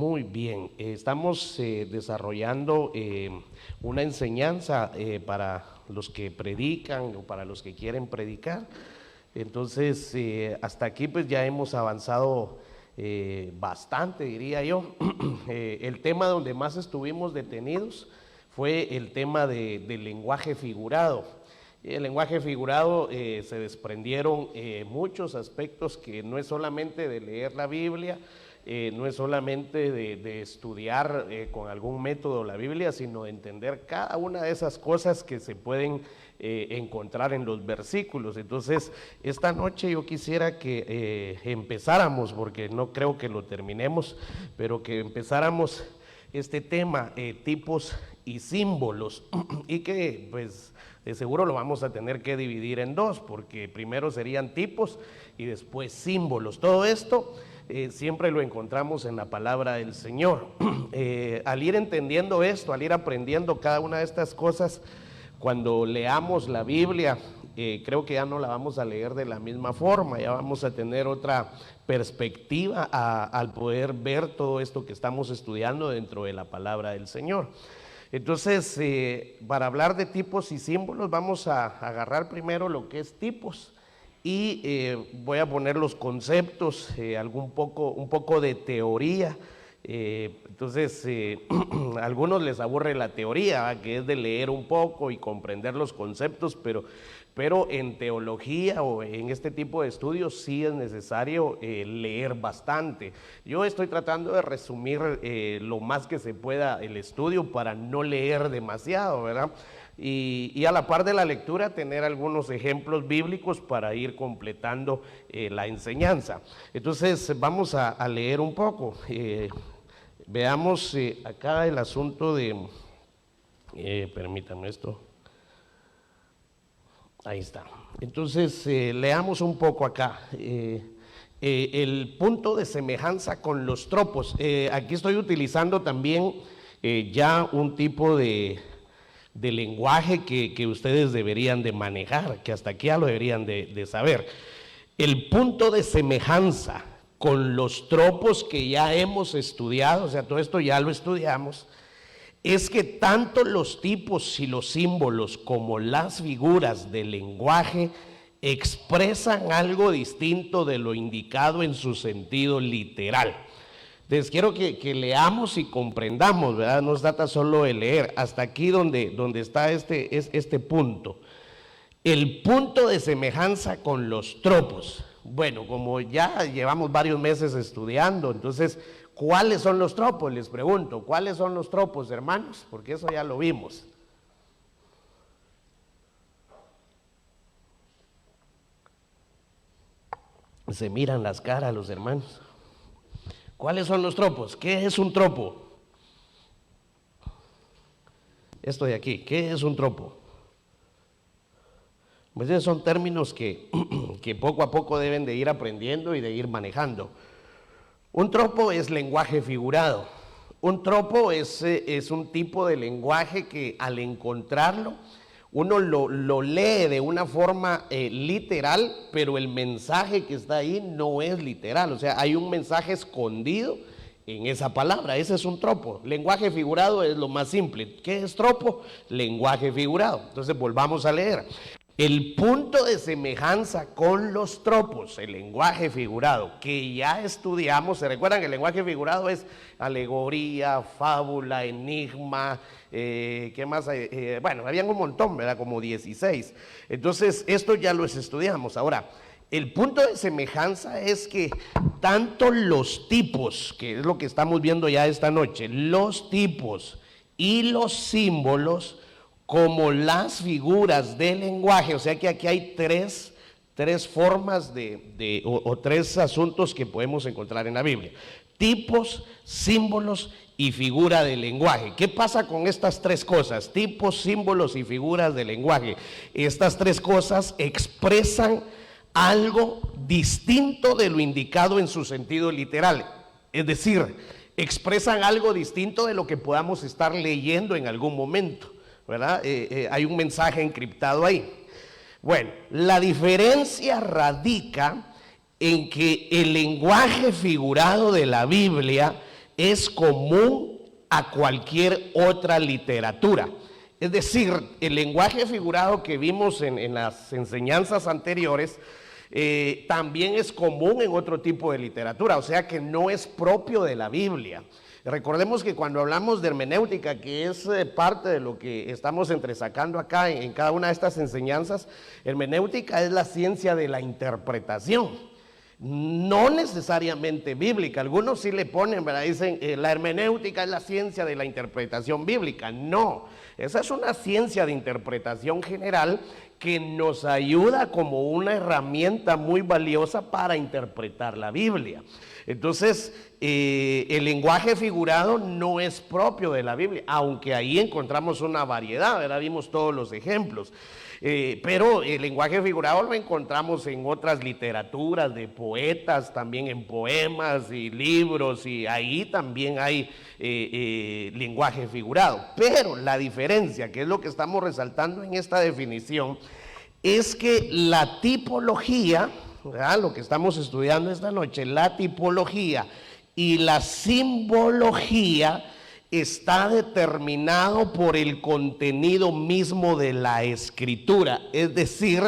Muy bien, estamos desarrollando una enseñanza para los que predican o para los que quieren predicar. Entonces, hasta aquí pues ya hemos avanzado bastante, diría yo. El tema donde más estuvimos detenidos fue el tema del lenguaje figurado. El lenguaje figurado se desprendieron muchos aspectos que no es solamente de leer la Biblia, no es solamente de estudiar con algún método la Biblia, sino de entender cada una de esas cosas que se pueden encontrar en los versículos. Entonces, esta noche yo quisiera que empezáramos, porque no creo que lo terminemos, pero que empezáramos este tema, tipos y símbolos, y que pues de seguro lo vamos a tener que dividir en dos, porque primero serían tipos y después símbolos. Todo esto siempre lo encontramos en la palabra del Señor. Al ir entendiendo esto, al ir aprendiendo cada una de estas cosas, cuando leamos la Biblia, creo que ya no la vamos a leer de la misma forma, ya vamos a tener otra perspectiva al poder ver todo esto que estamos estudiando dentro de la palabra del Señor. Entonces, para hablar de tipos y símbolos, vamos a agarrar primero lo que es tipos y voy a poner los conceptos, un poco de teoría. Entonces, a algunos les aburre la teoría, que es de leer un poco y comprender los conceptos, pero en teología o en este tipo de estudios sí es necesario leer bastante. Yo estoy tratando de resumir lo más que se pueda el estudio para no leer demasiado, ¿verdad? Y a la par de la lectura tener algunos ejemplos bíblicos para ir completando la enseñanza. Entonces vamos a leer un poco. Veamos acá el asunto de, permítanme esto. Ahí está. Entonces, leamos un poco acá. El punto de semejanza con los tropos. Aquí estoy utilizando también ya un tipo de lenguaje que ustedes deberían de manejar, que hasta aquí ya lo deberían de saber. El punto de semejanza con los tropos que ya hemos estudiado, o sea, todo esto ya lo estudiamos, es que tanto los tipos y los símbolos como las figuras del lenguaje expresan algo distinto de lo indicado en su sentido literal. Entonces quiero que leamos y comprendamos, ¿verdad? No se trata solo de leer, hasta aquí donde está este punto. El punto de semejanza con los tropos. Bueno, como ya llevamos varios meses estudiando, entonces, ¿cuáles son los tropos? Les pregunto, ¿cuáles son los tropos, hermanos? Porque eso ya lo vimos. Se miran las caras los hermanos. ¿Cuáles son los tropos? ¿Qué es un tropo? Esto de aquí, ¿qué es un tropo? Pues esos son términos que poco a poco deben de ir aprendiendo y de ir manejando. Un tropo es lenguaje figurado. Un tropo es un tipo de lenguaje que al encontrarlo uno lo lee de una forma literal, pero el mensaje que está ahí no es literal. O sea, hay un mensaje escondido en esa palabra. Ese es un tropo. Lenguaje figurado es lo más simple. ¿Qué es tropo? Lenguaje figurado. Entonces volvamos a leer. El punto de semejanza con los tropos, el lenguaje figurado, que ya estudiamos. ¿Se recuerdan que el lenguaje figurado es alegoría, fábula, enigma, qué más hay? Bueno, habían un montón, ¿verdad? Como 16. Entonces, esto ya lo estudiamos. Ahora, el punto de semejanza es que tanto los tipos, que es lo que estamos viendo ya esta noche, los tipos y los símbolos, como las figuras del lenguaje, o sea que aquí hay tres formas o tres asuntos que podemos encontrar en la Biblia: tipos, símbolos y figura del lenguaje. ¿Qué pasa con estas tres cosas? Tipos, símbolos y figuras del lenguaje. Estas tres cosas expresan algo distinto de lo indicado en su sentido literal, es decir, expresan algo distinto de lo que podamos estar leyendo en algún momento, ¿verdad? Hay un mensaje encriptado ahí. Bueno, la diferencia radica en que el lenguaje figurado de la Biblia es común a cualquier otra literatura. Es decir, el lenguaje figurado que vimos en las enseñanzas anteriores también es común en otro tipo de literatura, o sea que no es propio de la Biblia. Recordemos que cuando hablamos de hermenéutica, que es parte de lo que estamos entresacando acá en cada una de estas enseñanzas, hermenéutica es la ciencia de la interpretación, no necesariamente bíblica. Algunos sí le ponen, ¿verdad? Dicen, la hermenéutica es la ciencia de la interpretación bíblica. No, esa es una ciencia de interpretación general que nos ayuda como una herramienta muy valiosa para interpretar la Biblia. Entonces, el lenguaje figurado no es propio de la Biblia, aunque ahí encontramos una variedad, ¿verdad? Vimos todos los ejemplos. Pero el lenguaje figurado lo encontramos en otras literaturas de poetas, también en poemas y libros, y ahí también hay lenguaje figurado. Pero la diferencia, que es lo que estamos resaltando en esta definición, es que la tipología, ¿verdad? Lo que estamos estudiando esta noche, la tipología y la simbología está determinado por el contenido mismo de la escritura. Es decir,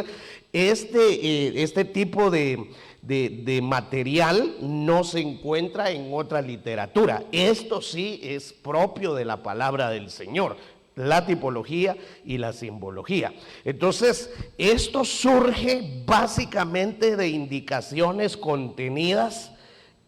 este tipo de material no se encuentra en otra literatura. Esto sí es propio de la palabra del Señor, la tipología y la simbología. Entonces, esto surge básicamente de indicaciones contenidas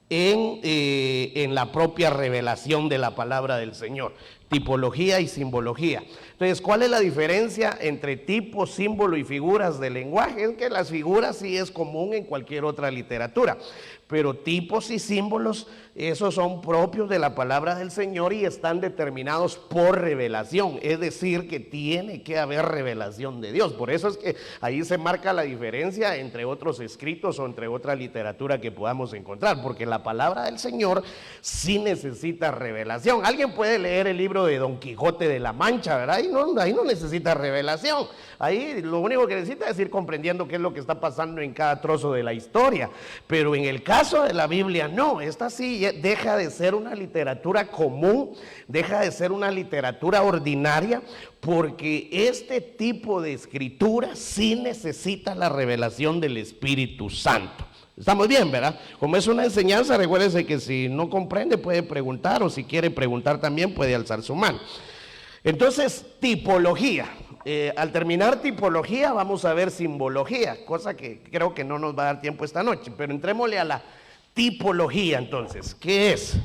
en la propia revelación de la palabra del Señor, tipología y simbología. Entonces, ¿cuál es la diferencia entre tipo, símbolo y figuras del lenguaje? Es que las figuras sí es común en cualquier otra literatura, pero tipos y símbolos, esos son propios de la palabra del Señor y están determinados por revelación, es decir, que tiene que haber revelación de Dios. Por eso es que ahí se marca la diferencia entre otros escritos o entre otra literatura que podamos encontrar, porque la palabra del Señor sí necesita revelación. Alguien puede leer el libro de Don Quijote de la Mancha, ¿verdad? Ahí no necesita revelación. Ahí lo único que necesita es ir comprendiendo qué es lo que está pasando en cada trozo de la historia. Pero en el caso de la Biblia, no. Esta sí deja de ser una literatura común, deja de ser una literatura ordinaria, porque este tipo de escritura sí necesita la revelación del Espíritu Santo. Estamos bien, ¿verdad? Como es una enseñanza, recuérdense que si no comprende puede preguntar, o si quiere preguntar también puede alzar su mano. Entonces, tipología. Al terminar tipología vamos a ver simbología, cosa que creo que no nos va a dar tiempo esta noche, pero entrémosle a la tipología entonces. ¿Qué es?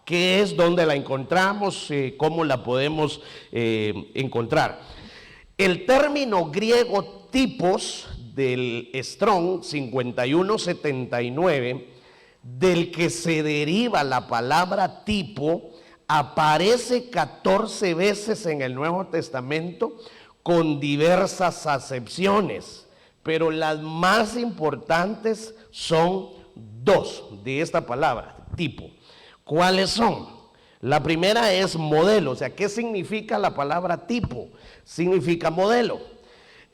¿Qué es? ¿Dónde la encontramos? ¿Cómo la podemos encontrar? El término griego tipos del Strong 5179, del que se deriva la palabra tipo, aparece 14 veces en el Nuevo Testamento con diversas acepciones, pero las más importantes son dos de esta palabra, tipo. ¿Cuáles son? La primera es modelo, o sea, ¿qué significa la palabra tipo? Significa modelo.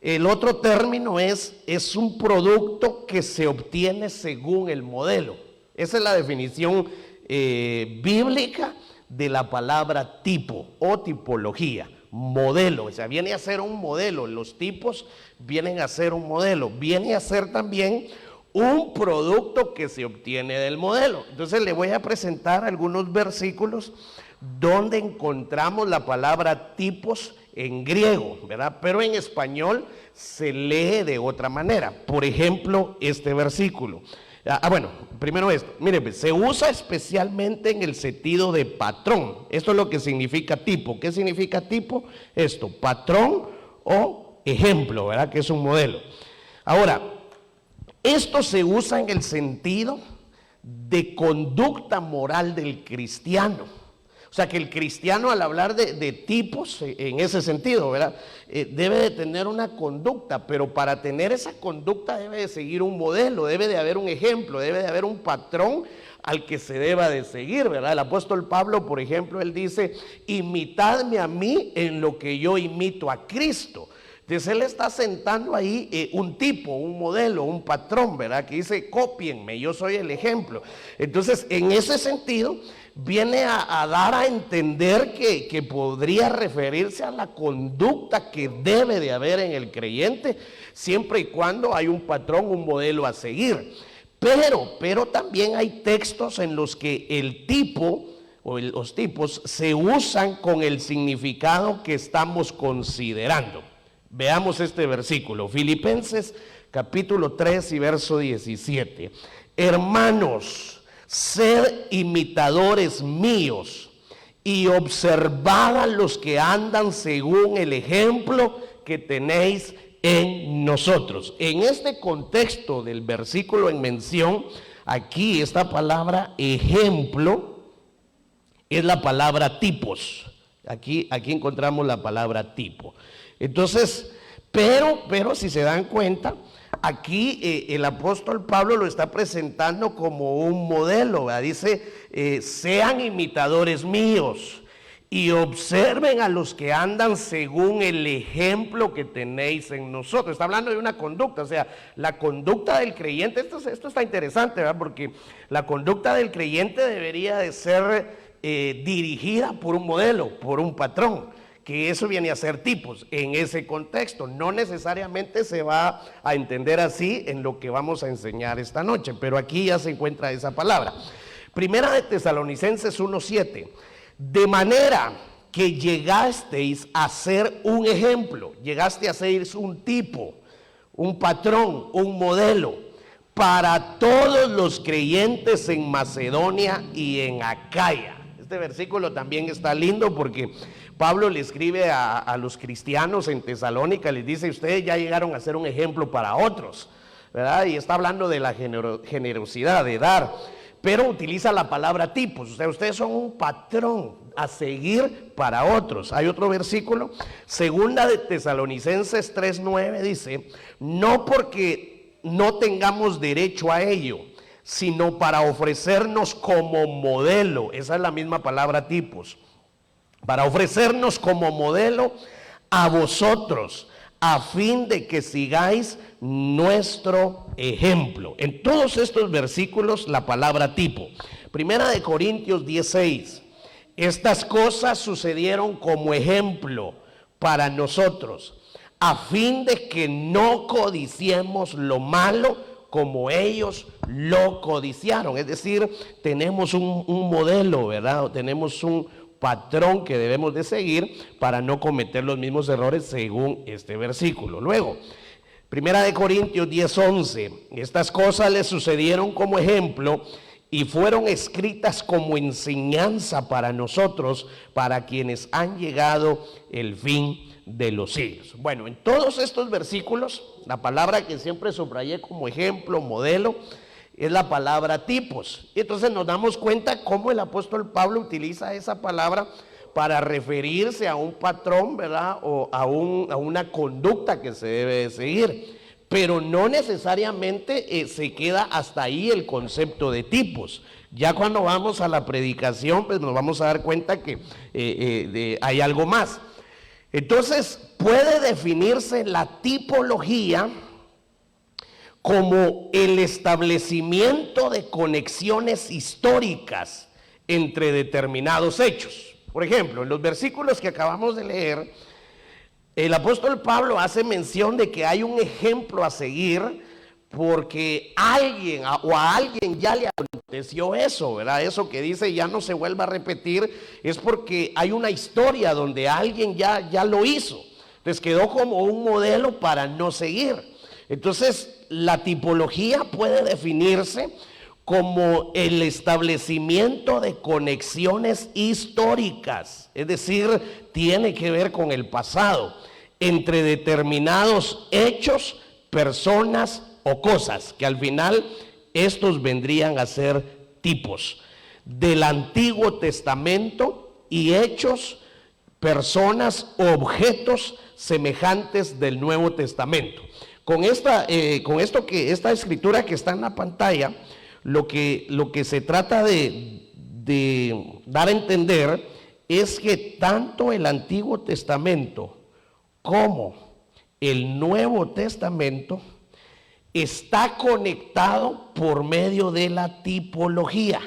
El otro término es un producto que se obtiene según el modelo. Esa es la definición bíblica de la palabra tipo o tipología. Modelo, o sea, viene a ser un modelo. Los tipos vienen a ser un modelo, viene a ser también un producto que se obtiene del modelo. Entonces le voy a presentar algunos versículos donde encontramos la palabra tipos en griego, ¿verdad? Pero en español se lee de otra manera. Por ejemplo, este versículo. Bueno, primero esto, mire, pues, se usa especialmente en el sentido de patrón. Esto es lo que significa tipo. ¿Qué significa tipo? Esto, patrón o ejemplo, ¿verdad? Que es un modelo. Ahora, esto se usa en el sentido de conducta moral del cristiano. O sea que el cristiano, al hablar de tipos en ese sentido, ¿verdad? Debe de tener una conducta, pero para tener esa conducta debe de seguir un modelo, debe de haber un ejemplo, debe de haber un patrón al que se deba de seguir, ¿verdad? El apóstol Pablo, por ejemplo, él dice, imitadme a mí en lo que yo imito a Cristo. Entonces él está sentando ahí un tipo, un modelo, un patrón, ¿verdad? Que dice, cópienme, yo soy el ejemplo. Entonces, en ese sentido, viene a dar a entender que podría referirse a la conducta que debe de haber en el creyente, siempre y cuando hay un patrón, un modelo a seguir. Pero también hay textos en los que el tipo o los tipos se usan con el significado que estamos considerando. Veamos este versículo, Filipenses capítulo 3 y verso 17. Hermanos, sed imitadores míos y observad a los que andan según el ejemplo que tenéis en nosotros. En este contexto del versículo en mención, aquí esta palabra ejemplo es la palabra tipos. Aquí encontramos la palabra tipo. Entonces, pero si se dan cuenta, aquí el apóstol Pablo lo está presentando como un modelo, ¿verdad? Dice, sean imitadores míos y observen a los que andan según el ejemplo que tenéis en nosotros. Está hablando de una conducta, o sea, la conducta del creyente, esto está interesante, ¿verdad? Porque la conducta del creyente debería de ser dirigida por un modelo, por un patrón, que eso viene a ser tipos en ese contexto. No necesariamente se va a entender así en lo que vamos a enseñar esta noche, pero aquí ya se encuentra esa palabra. Primera de Tesalonicenses 1:7, de manera que llegasteis a ser un ejemplo, llegaste a ser un tipo, un patrón, un modelo para todos los creyentes en Macedonia y en Acaya. Este versículo también está lindo porque Pablo le escribe a los cristianos en Tesalónica, les dice, ustedes ya llegaron a ser un ejemplo para otros, ¿verdad? Y está hablando de la generosidad, de dar, pero utiliza la palabra tipos, o sea, ustedes son un patrón a seguir para otros. Hay otro versículo, segunda de Tesalonicenses 3:9 dice, no porque no tengamos derecho a ello, sino para ofrecernos como modelo, esa es la misma palabra tipos, para ofrecernos como modelo a vosotros, a fin de que sigáis nuestro ejemplo. En todos estos versículos la palabra tipo. Primera de Corintios 16, estas cosas sucedieron como ejemplo para nosotros, a fin de que no codiciemos lo malo como ellos lo codiciaron. Es decir, tenemos un modelo, ¿verdad? Tenemos un patrón que debemos de seguir para no cometer los mismos errores según este versículo. Luego, Primera de Corintios 10:11, estas cosas les sucedieron como ejemplo y fueron escritas como enseñanza para nosotros, para quienes han llegado el fin de los siglos. Bueno, en todos estos versículos, la palabra que siempre subrayé como ejemplo, modelo, es la palabra tipos. Y entonces nos damos cuenta cómo el apóstol Pablo utiliza esa palabra para referirse a un patrón, ¿verdad? O a una conducta que se debe de seguir. Pero no necesariamente se queda hasta ahí el concepto de tipos. Ya cuando vamos a la predicación, pues nos vamos a dar cuenta que hay algo más. Entonces, puede definirse la tipología como el establecimiento de conexiones históricas entre determinados hechos. Por ejemplo, en los versículos que acabamos de leer, el apóstol Pablo hace mención de que hay un ejemplo a seguir porque a alguien ya le aconteció eso, ¿verdad? Eso que dice ya no se vuelva a repetir es porque hay una historia donde alguien ya lo hizo. Entonces quedó como un modelo para no seguir. Entonces la tipología puede definirse como el establecimiento de conexiones históricas, es decir, tiene que ver con el pasado, entre determinados hechos, personas o cosas, que al final estos vendrían a ser tipos del Antiguo Testamento y hechos, personas o objetos semejantes del Nuevo Testamento. Con esta escritura que está en la pantalla, lo que se trata de dar a entender es que tanto el Antiguo Testamento como el Nuevo Testamento está conectado por medio de la tipología.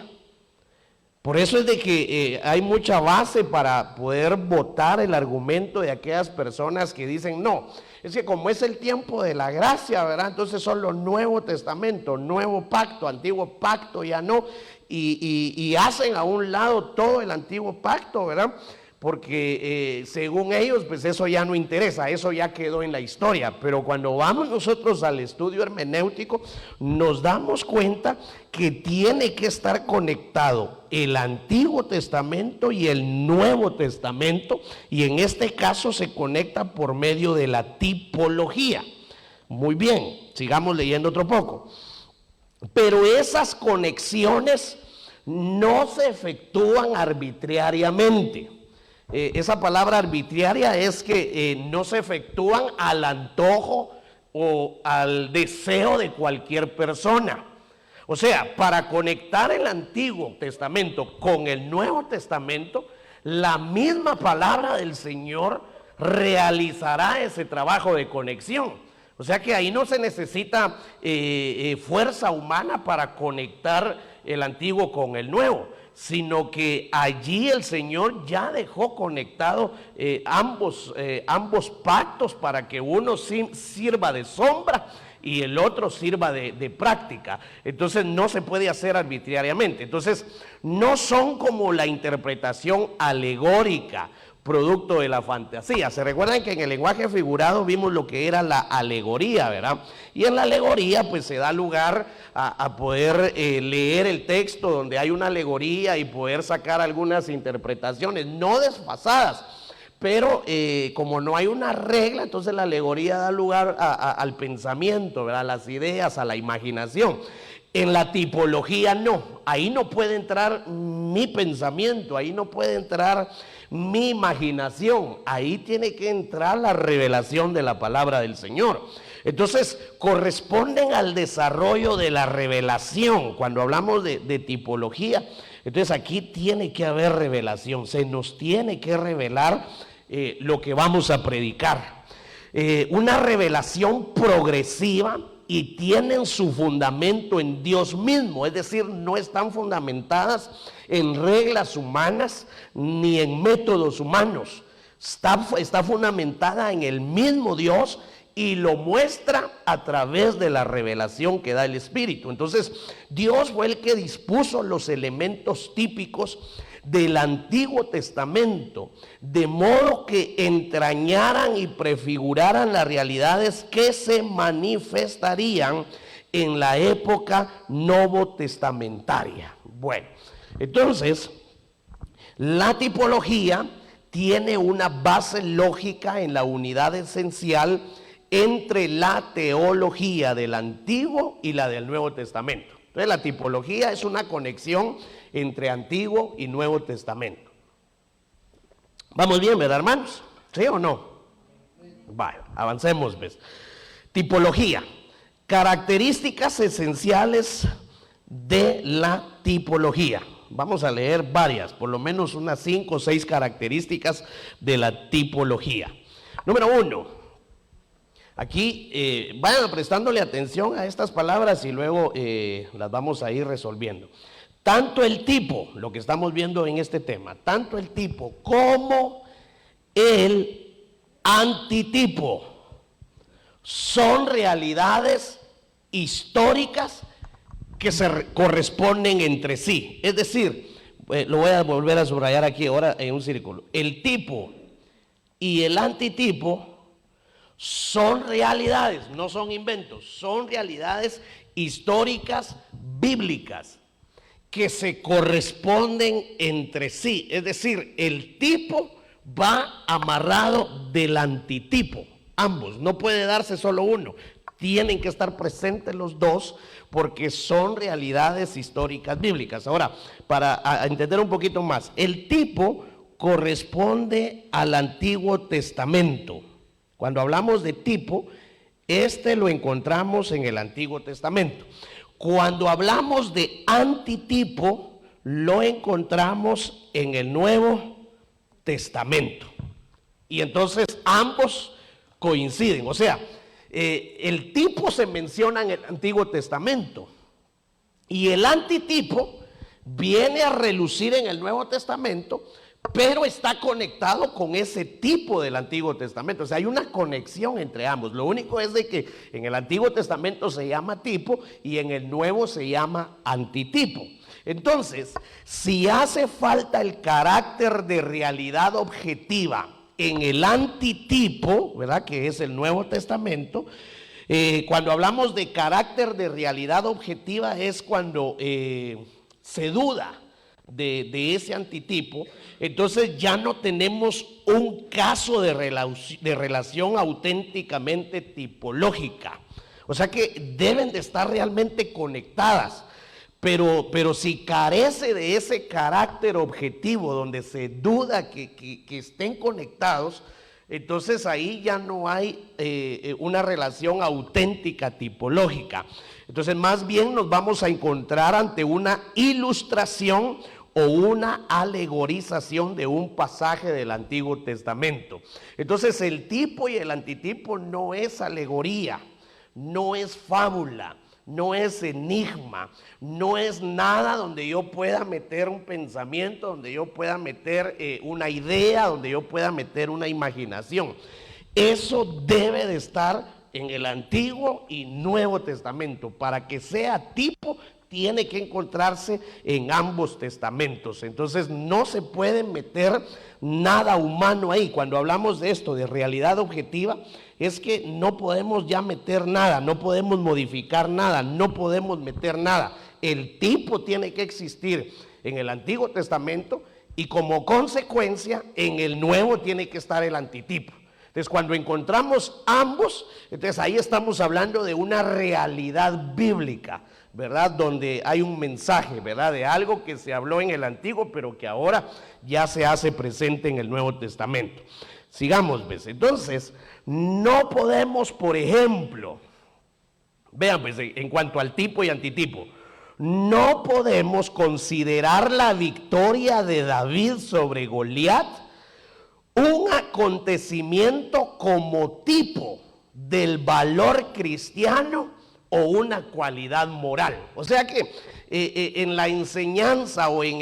Por eso es de que hay mucha base para poder votar el argumento de aquellas personas que dicen, no, es que como es el tiempo de la gracia, ¿verdad? Entonces solo Nuevo Testamento, Nuevo Pacto, Antiguo Pacto ya no, y hacen a un lado todo el Antiguo Pacto, ¿verdad? Porque según ellos, pues eso ya no interesa, eso ya quedó en la historia. Pero cuando vamos nosotros al estudio hermenéutico, nos damos cuenta que tiene que estar conectado el Antiguo Testamento y el Nuevo Testamento, y en este caso se conecta por medio de la tipología. Muy bien, sigamos leyendo otro poco. Pero esas conexiones no se efectúan arbitrariamente. Esa palabra arbitraria es que no se efectúan al antojo o al deseo de cualquier persona. O sea, para conectar el Antiguo Testamento con el Nuevo Testamento, la misma palabra del Señor realizará ese trabajo de conexión. O sea que ahí no se necesita fuerza humana para conectar el Antiguo con el Nuevo, sino que allí el Señor ya dejó conectado ambos pactos para que uno sirva de sombra y el otro sirva de práctica. Entonces no se puede hacer arbitrariamente. Entonces no son como la interpretación alegórica, producto de la fantasía. Se recuerdan que en el lenguaje figurado vimos lo que era la alegoría, ¿verdad? Y en la alegoría pues se da lugar a poder leer el texto donde hay una alegoría y poder sacar algunas interpretaciones, no desfasadas, pero como no hay una regla, entonces la alegoría da lugar al pensamiento, ¿verdad? A las ideas, a la imaginación. En la tipología no, ahí no puede entrar mi pensamiento, ahí no puede entrar mi imaginación, ahí tiene que entrar la revelación de la palabra del Señor. Entonces corresponden al desarrollo de la revelación. Cuando hablamos de tipología, entonces aquí tiene que haber revelación, se nos tiene que revelar lo que vamos a predicar. Una revelación progresiva, y tienen su fundamento en Dios mismo, es decir, no están fundamentadas en reglas humanas ni en métodos humanos. Está fundamentada en el mismo Dios y lo muestra a través de la revelación que da el Espíritu. Entonces, Dios fue el que dispuso los elementos típicos del Antiguo Testamento, de modo que entrañaran y prefiguraran las realidades que se manifestarían en la época novotestamentaria. Bueno, entonces, la tipología tiene una base lógica en la unidad esencial entre la teología del Antiguo y la del Nuevo Testamento. Entonces, la tipología es una conexión entre Antiguo y Nuevo Testamento. ¿Vamos bien, verdad, hermanos? ¿Sí o no? Vale, avancemos, ¿ves? Tipología. Características esenciales de la tipología. Vamos a leer varias, por lo menos unas 5 o 6 características de la tipología. Número 1. Aquí vayan prestándole atención a estas palabras y luego las vamos a ir resolviendo. Tanto el tipo, lo que estamos viendo en este tema, tanto el tipo como el antitipo son realidades históricas que se corresponden entre sí. Es decir, lo voy a volver a subrayar aquí ahora en un círculo. El tipo y el antitipo son realidades, no son inventos, son realidades históricas bíblicas que se corresponden entre sí. Es decir, el tipo va amarrado del antitipo, ambos, no puede darse solo uno, tienen que estar presentes los dos porque son realidades históricas bíblicas. Ahora, para entender un poquito más, el tipo corresponde al Antiguo Testamento. Cuando hablamos de tipo, lo encontramos en el Antiguo Testamento. Cuando hablamos de antitipo, lo encontramos en el Nuevo Testamento. Y entonces ambos coinciden. O sea, el tipo se menciona en el Antiguo Testamento y el antitipo viene a relucir en el Nuevo Testamento, pero está conectado con ese tipo del Antiguo Testamento. O sea, hay una conexión entre ambos. Lo único es de que en el Antiguo Testamento se llama tipo y en el Nuevo se llama antitipo. Entonces, si hace falta el carácter de realidad objetiva en el antitipo, ¿verdad?, que es el Nuevo Testamento, cuando hablamos de carácter de realidad objetiva es cuando se duda de ese antitipo, entonces ya no tenemos un caso de relación auténticamente tipológica. O sea que deben de estar realmente conectadas. Pero si carece de ese carácter objetivo donde se duda que estén conectados, entonces ahí ya no hay una relación auténtica tipológica. Entonces más bien nos vamos a encontrar ante una ilustración o una alegorización de un pasaje del Antiguo Testamento. Entonces el tipo y el antitipo no es alegoría, no es fábula, no es enigma, no es nada donde yo pueda meter un pensamiento, donde yo pueda meter una idea, donde yo pueda meter una imaginación. Eso debe de estar en el Antiguo y Nuevo Testamento. Para que sea tipo, tiene que encontrarse en ambos testamentos. Entonces no se puede meter nada humano ahí. Cuando hablamos de esto, de realidad objetiva, es que no podemos ya meter nada, no podemos modificar nada, no podemos meter nada. El tipo tiene que existir en el Antiguo Testamento y como consecuencia en el Nuevo tiene que estar el antitipo. Entonces cuando encontramos ambos, entonces ahí estamos hablando de una realidad bíblica, ¿verdad? Donde hay un mensaje, ¿verdad? De algo que se habló en el Antiguo, pero que ahora ya se hace presente en el Nuevo Testamento. Sigamos, ¿ves? Entonces, no podemos, por ejemplo, vean, pues, en cuanto al tipo y antitipo, no podemos considerar la victoria de David sobre Goliat un acontecimiento como tipo del valor cristiano o una cualidad moral. O sea que en la enseñanza o en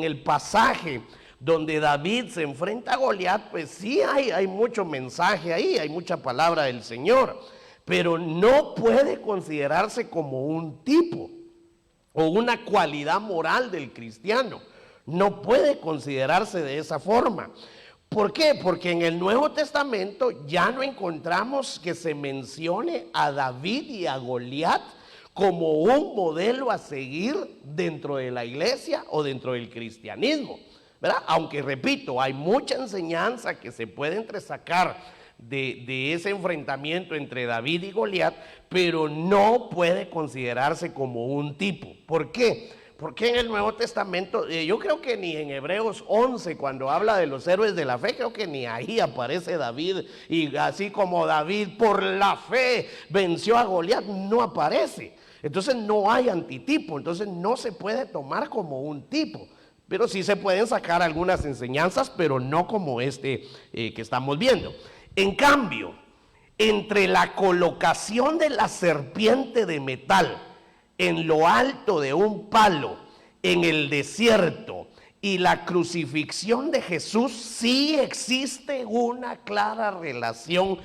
el pasaje donde David se enfrenta a Goliat, pues sí hay mucho mensaje ahí, hay mucha palabra del Señor, pero no puede considerarse como un tipo o una cualidad moral del cristiano. No puede considerarse de esa forma. ¿Por qué? Porque en el Nuevo Testamento ya no encontramos que se mencione a David y a Goliat como un modelo a seguir dentro de la iglesia o dentro del cristianismo, ¿verdad? Aunque repito, hay mucha enseñanza que se puede entresacar de ese enfrentamiento entre David y Goliat, pero no puede considerarse como un tipo. ¿Por qué? Porque en el Nuevo Testamento, yo creo que ni en Hebreos 11, cuando habla de los héroes de la fe, creo que ni ahí aparece David, y así como David por la fe venció a Goliat, no aparece. Entonces no hay antitipo, entonces no se puede tomar como un tipo. Pero sí se pueden sacar algunas enseñanzas, pero no como que estamos viendo. En cambio, entre la colocación de la serpiente de metal en lo alto de un palo en el desierto y la crucifixión de Jesús, sí existe una clara relación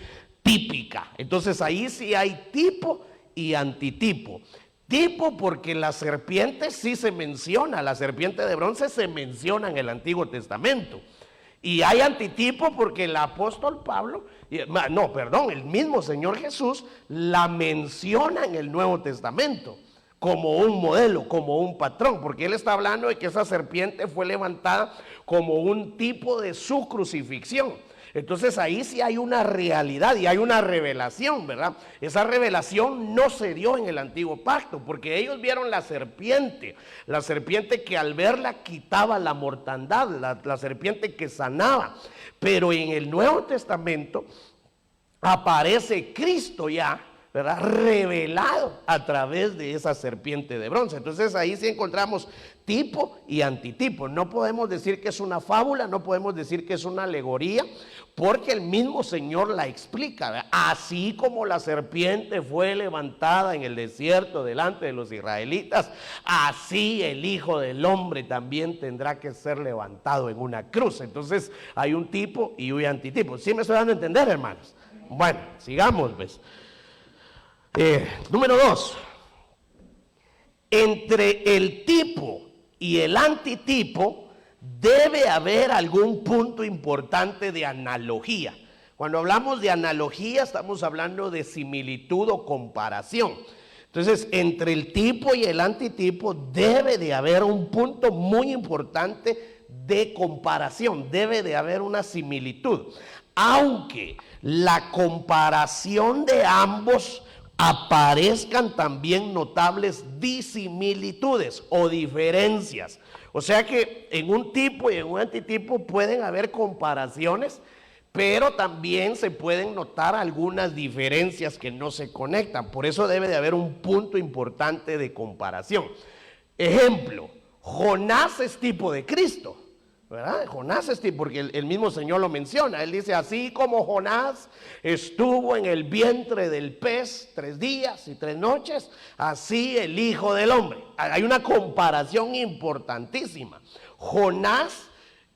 típica. Entonces ahí sí hay tipo y antitipo. Tipo porque la serpiente sí se menciona, la serpiente de bronce se menciona en el Antiguo Testamento. Y hay antitipo porque el apóstol Pablo, el mismo Señor Jesús la menciona en el Nuevo Testamento como un modelo, como un patrón, porque él está hablando de que esa serpiente fue levantada como un tipo de su crucifixión. Entonces ahí sí hay una realidad y hay una revelación, ¿verdad? Esa revelación no se dio en el antiguo pacto, porque ellos vieron la serpiente que al verla quitaba la mortandad, la serpiente que sanaba. Pero en el Nuevo Testamento aparece Cristo ya, ¿verdad?, revelado a través de esa serpiente de bronce. Entonces ahí sí encontramos tipo y antitipo. No podemos decir que es una fábula, no podemos decir que es una alegoría, porque el mismo Señor la explica, ¿verdad? Así como la serpiente fue levantada en el desierto delante de los israelitas, así el Hijo del Hombre también tendrá que ser levantado en una cruz. Entonces hay un tipo y un antitipo. ¿Sí me estoy dando a entender, hermanos? Bueno, sigamos, pues. Número 2, entre el tipo y el antitipo debe haber algún punto importante de analogía. Cuando hablamos de analogía estamos hablando de similitud o comparación. Entonces, entre el tipo y el antitipo debe de haber un punto muy importante de comparación, debe de haber una similitud, aunque la comparación de ambos aparezcan también notables disimilitudes o diferencias. O sea que en un tipo y en un antitipo pueden haber comparaciones, pero también se pueden notar algunas diferencias que no se conectan. Por eso debe de haber un punto importante de comparación. Ejemplo, Jonás es tipo de Cristo, ¿verdad? Jonás es tipo, porque el mismo Señor lo menciona. Él dice, así como Jonás estuvo en el vientre del pez 3 días y 3 noches, así el Hijo del Hombre. Hay una comparación importantísima. Jonás,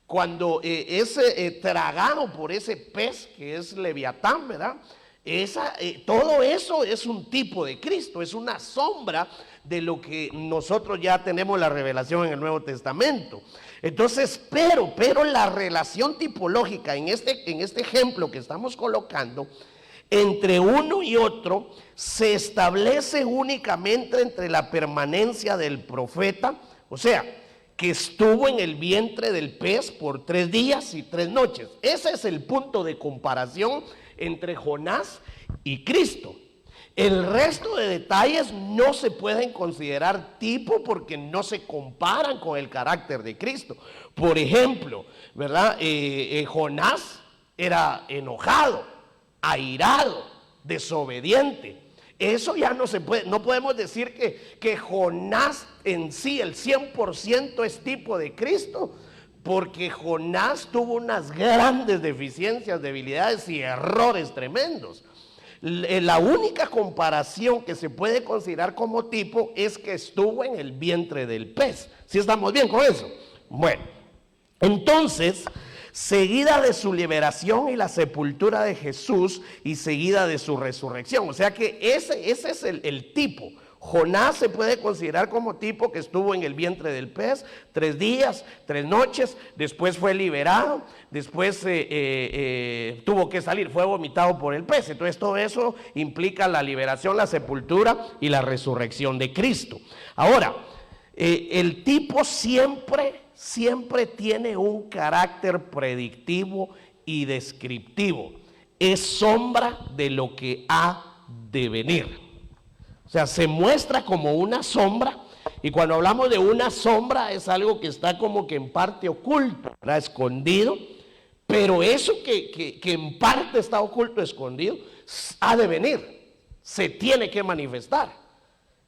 cuando es tragado por ese pez que es Leviatán, ¿verdad? Todo eso es un tipo de Cristo, es una sombra de lo que nosotros ya tenemos la revelación en el Nuevo Testamento. Entonces, pero la relación tipológica en este ejemplo que estamos colocando entre uno y otro se establece únicamente entre la permanencia del profeta, o sea, que estuvo en el vientre del pez por 3 días y 3 noches. Ese es el punto de comparación entre Jonás y Cristo. El resto de detalles no se pueden considerar tipo porque no se comparan con el carácter de Cristo. Por ejemplo, ¿verdad? Jonás era enojado, airado, desobediente. Eso ya no se puede, no podemos decir que Jonás en sí, el 100% es tipo de Cristo, porque Jonás tuvo unas grandes deficiencias, debilidades y errores tremendos. La única comparación que se puede considerar como tipo es que estuvo en el vientre del pez. ¿Sí estamos bien con eso? Bueno, entonces, seguida de su liberación y la sepultura de Jesús y seguida de su resurrección. O sea que ese es el tipo. Jonás se puede considerar como tipo que estuvo en el vientre del pez 3 días, 3 noches, después fue liberado, después tuvo que salir, fue vomitado por el pez. Entonces todo eso implica la liberación, la sepultura y la resurrección de Cristo. Ahora, el tipo siempre tiene un carácter predictivo y descriptivo. Es sombra de lo que ha de venir. O sea, se muestra como una sombra, y cuando hablamos de una sombra es algo que está como que en parte oculto, ¿verdad? Escondido, pero eso que en parte está oculto, escondido, ha de venir, se tiene que manifestar.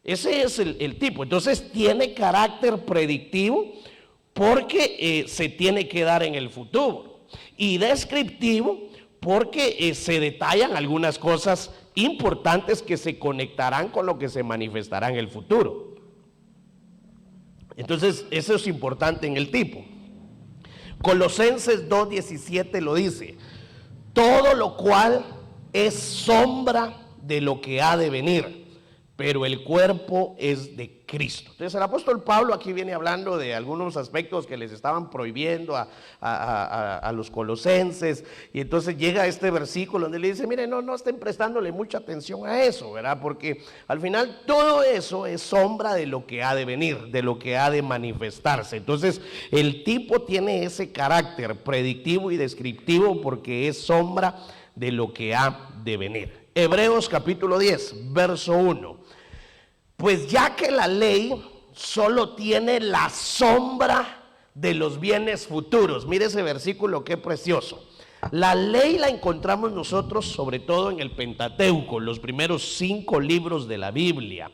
Ese es el tipo. Entonces tiene carácter predictivo porque se tiene que dar en el futuro, y descriptivo porque se detallan algunas cosas importantes que se conectarán con lo que se manifestará en el futuro. Entonces, eso es importante en el tipo. Colosenses 2:17 lo dice: todo lo cual es sombra de lo que ha de venir, pero el cuerpo es de Cristo. Entonces el apóstol Pablo aquí viene hablando de algunos aspectos que les estaban prohibiendo a los colosenses, y entonces llega este versículo donde le dice, miren, no estén prestándole mucha atención a eso, ¿verdad? Porque al final todo eso es sombra de lo que ha de venir, de lo que ha de manifestarse. Entonces el tipo tiene ese carácter predictivo y descriptivo porque es sombra de lo que ha de venir. Hebreos capítulo 10, verso 1. Pues ya que la ley solo tiene la sombra de los bienes futuros. Mire ese versículo, qué precioso. La ley la encontramos nosotros sobre todo en el Pentateuco, los primeros 5 libros de la Biblia.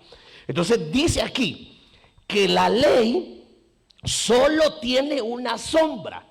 Entonces dice aquí que la ley solo tiene una sombra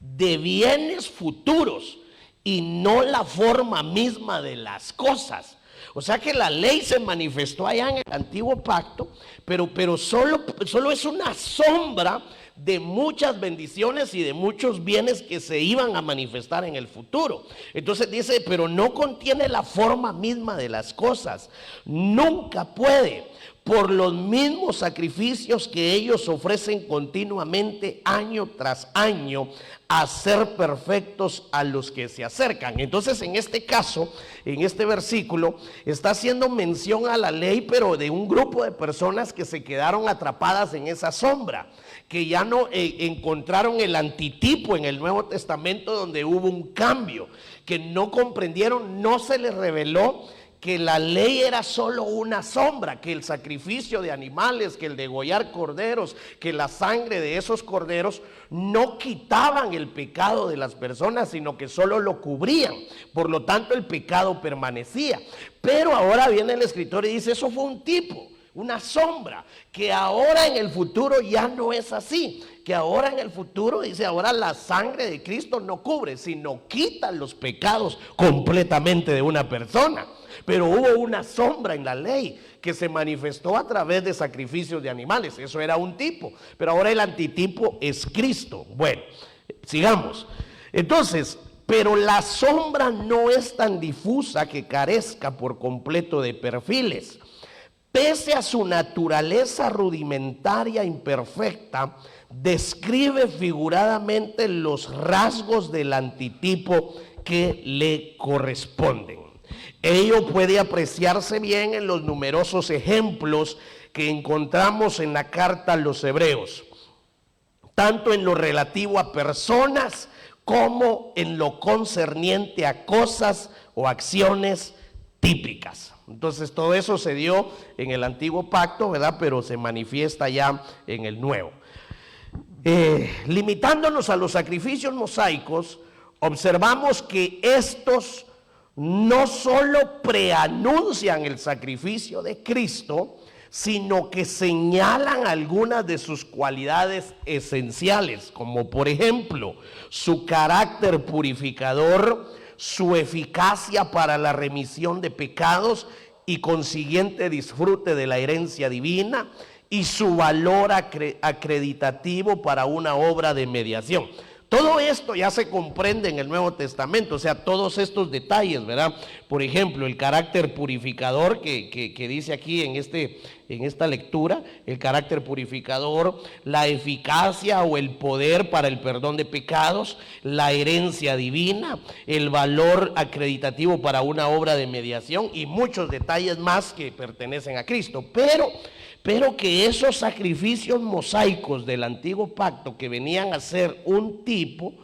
de bienes futuros y no la forma misma de las cosas. O sea que la ley se manifestó allá en el antiguo pacto, pero solo es una sombra de muchas bendiciones y de muchos bienes que se iban a manifestar en el futuro. Entonces dice, pero no contiene la forma misma de las cosas. Nunca puede, por los mismos sacrificios que ellos ofrecen continuamente año tras año, hacer perfectos a los que se acercan. Entonces en este caso, en este versículo, está haciendo mención a la ley, pero de un grupo de personas que se quedaron atrapadas en esa sombra, que ya no encontraron el antitipo en el Nuevo Testamento, donde hubo un cambio, que no comprendieron, no se les reveló que la ley era solo una sombra, que el sacrificio de animales, que el degollar corderos, que la sangre de esos corderos no quitaban el pecado de las personas, sino que solo lo cubrían. Por lo tanto, el pecado permanecía. Pero ahora viene el escritor y dice, eso fue un tipo, una sombra, que ahora en el futuro ya no es así, que ahora en el futuro, dice, ahora la sangre de Cristo no cubre, sino quita los pecados completamente de una persona. Pero hubo una sombra en la ley que se manifestó a través de sacrificios de animales. Eso era un tipo, pero ahora el antitipo es Cristo. Bueno, sigamos. Entonces, pero la sombra no es tan difusa que carezca por completo de perfiles. Pese a su naturaleza rudimentaria e imperfecta, describe figuradamente los rasgos del antitipo que le corresponden. Ello puede apreciarse bien en los numerosos ejemplos que encontramos en la carta a los Hebreos, tanto en lo relativo a personas como en lo concerniente a cosas o acciones típicas. Entonces todo eso se dio en el antiguo pacto, ¿verdad? Pero se manifiesta ya en el nuevo. Limitándonos a los sacrificios mosaicos, observamos que estos no solo preanuncian el sacrificio de Cristo, sino que señalan algunas de sus cualidades esenciales, como por ejemplo, su carácter purificador, su eficacia para la remisión de pecados y consiguiente disfrute de la herencia divina, y su valor acreditativo para una obra de mediación. Todo esto ya se comprende en el Nuevo Testamento, o sea, todos estos detalles, ¿verdad? Por ejemplo, el carácter purificador que dice aquí en esta lectura, el carácter purificador, la eficacia o el poder para el perdón de pecados, la herencia divina, el valor acreditativo para una obra de mediación y muchos detalles más que pertenecen a Cristo. Pero que esos sacrificios mosaicos del antiguo pacto que venían a ser un tipo,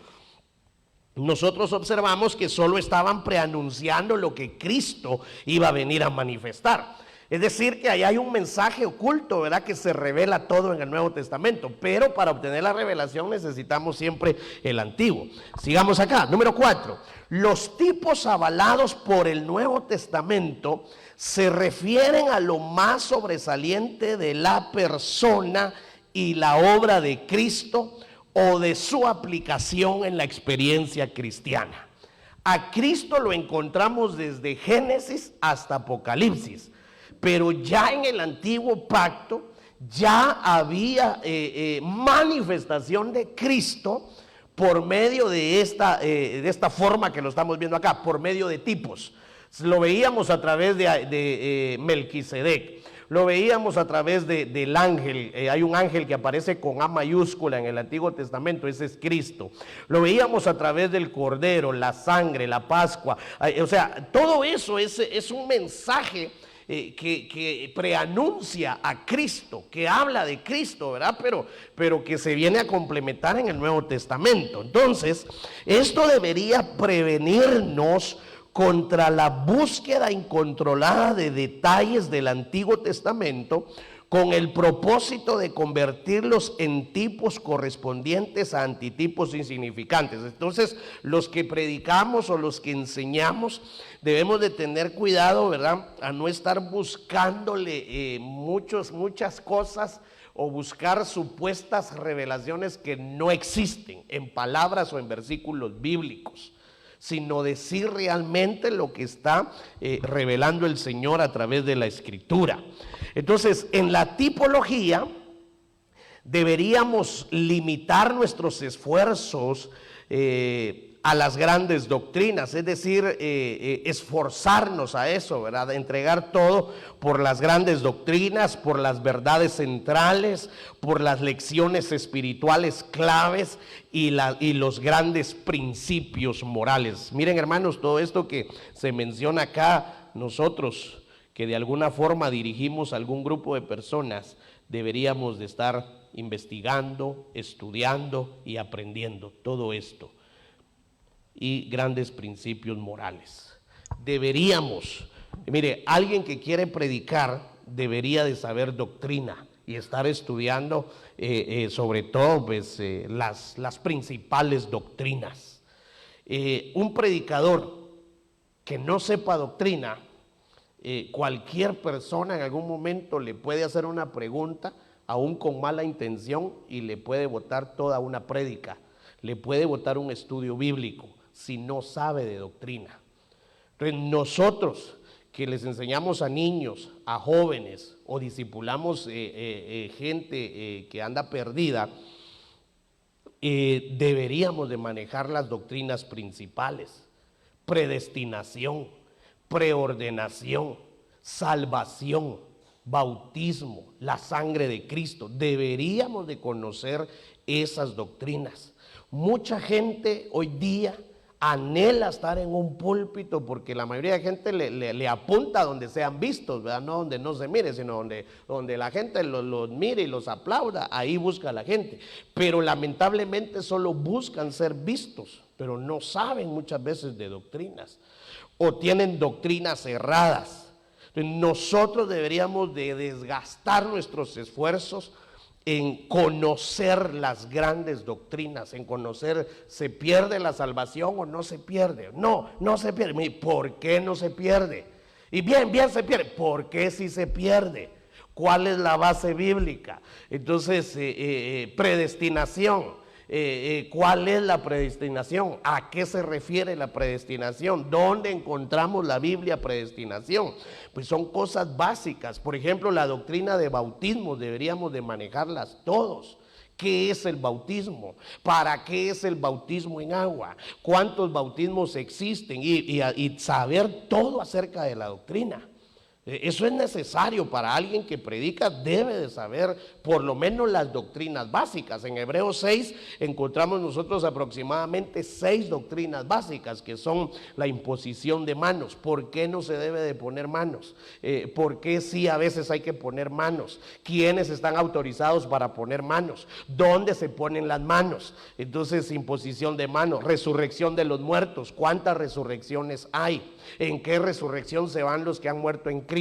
nosotros observamos que solo estaban preanunciando lo que Cristo iba a venir a manifestar. Es decir, que ahí hay un mensaje oculto, ¿verdad? Que se revela todo en el Nuevo Testamento, pero para obtener la revelación necesitamos siempre el antiguo. Sigamos acá, número 4. Los tipos avalados por el Nuevo Testamento se refieren a lo más sobresaliente de la persona y la obra de Cristo o de su aplicación en la experiencia cristiana. A Cristo lo encontramos desde Génesis hasta Apocalipsis, pero ya en el antiguo pacto ya había manifestación de Cristo por medio de esta forma que lo estamos viendo acá, por medio de tipos. Lo veíamos a través de Melquisedec, lo veíamos a través del ángel, hay un ángel que aparece con A mayúscula en el Antiguo Testamento, ese es Cristo. Lo veíamos a través del Cordero, la sangre, la Pascua, o sea, todo eso es un mensaje que preanuncia a Cristo, que habla de Cristo, ¿verdad? Pero que se viene a complementar en el Nuevo Testamento. Entonces, esto debería prevenirnos contra la búsqueda incontrolada de detalles del Antiguo Testamento, con el propósito de convertirlos en tipos correspondientes a antitipos insignificantes. Entonces, los que predicamos o los que enseñamos debemos de tener cuidado, ¿verdad?, a no estar buscándole muchas cosas o buscar supuestas revelaciones que no existen en palabras o en versículos bíblicos, sino decir realmente lo que está revelando el Señor a través de la Escritura. Entonces, en la tipología deberíamos limitar nuestros esfuerzos a las grandes doctrinas, es decir, esforzarnos a eso, ¿verdad? Entregar todo por las grandes doctrinas, por las verdades centrales, por las lecciones espirituales claves y los grandes principios morales. Miren, hermanos, todo esto que se menciona acá, nosotros que de alguna forma dirigimos a algún grupo de personas, deberíamos de estar investigando, estudiando y aprendiendo todo esto. Y grandes principios morales. Deberíamos, mire, alguien que quiere predicar debería de saber doctrina y estar estudiando sobre todo pues, las principales doctrinas. Un predicador que no sepa doctrina, cualquier persona en algún momento le puede hacer una pregunta, aún con mala intención, y le puede botar toda una prédica, le puede botar un estudio bíblico, si no sabe de doctrina. Entonces nosotros que les enseñamos a niños, a jóvenes, o discipulamos gente que anda perdida, deberíamos de manejar las doctrinas principales: predestinación, preordenación, salvación, bautismo, la sangre de Cristo. Deberíamos de conocer esas doctrinas. Mucha gente hoy día anhela estar en un púlpito porque la mayoría de gente le apunta donde sean vistos, ¿verdad? No donde no se mire, sino donde la gente los mire y los aplauda, ahí busca la gente. Pero lamentablemente solo buscan ser vistos, pero no saben muchas veces de doctrinas o tienen doctrinas erradas. Nosotros deberíamos de desgastar nuestros esfuerzos en conocer las grandes doctrinas, en conocer, ¿se pierde la salvación o no se pierde? No, no se pierde. ¿Por qué no se pierde? Y bien se pierde. ¿Por qué sí se pierde? ¿Cuál es la base bíblica? Entonces, predestinación. ¿Cuál es la predestinación? ¿A qué se refiere la predestinación? ¿Dónde encontramos la Biblia predestinación? Pues son cosas básicas. Por ejemplo, la doctrina de bautismo deberíamos de manejarlas todos. ¿Qué es el bautismo? ¿Para qué es el bautismo en agua? ¿Cuántos bautismos existen? Y saber todo acerca de la doctrina. Eso es necesario para alguien que predica, debe de saber por lo menos las doctrinas básicas. En Hebreos 6 encontramos nosotros aproximadamente 6 doctrinas básicas, que son la imposición de manos. ¿Por qué no se debe de poner manos? ¿Por qué sí a veces hay que poner manos? ¿Quiénes están autorizados para poner manos? ¿Dónde se ponen las manos? Entonces, imposición de manos, resurrección de los muertos. ¿Cuántas resurrecciones hay? ¿En qué resurrección se van los que han muerto en Cristo?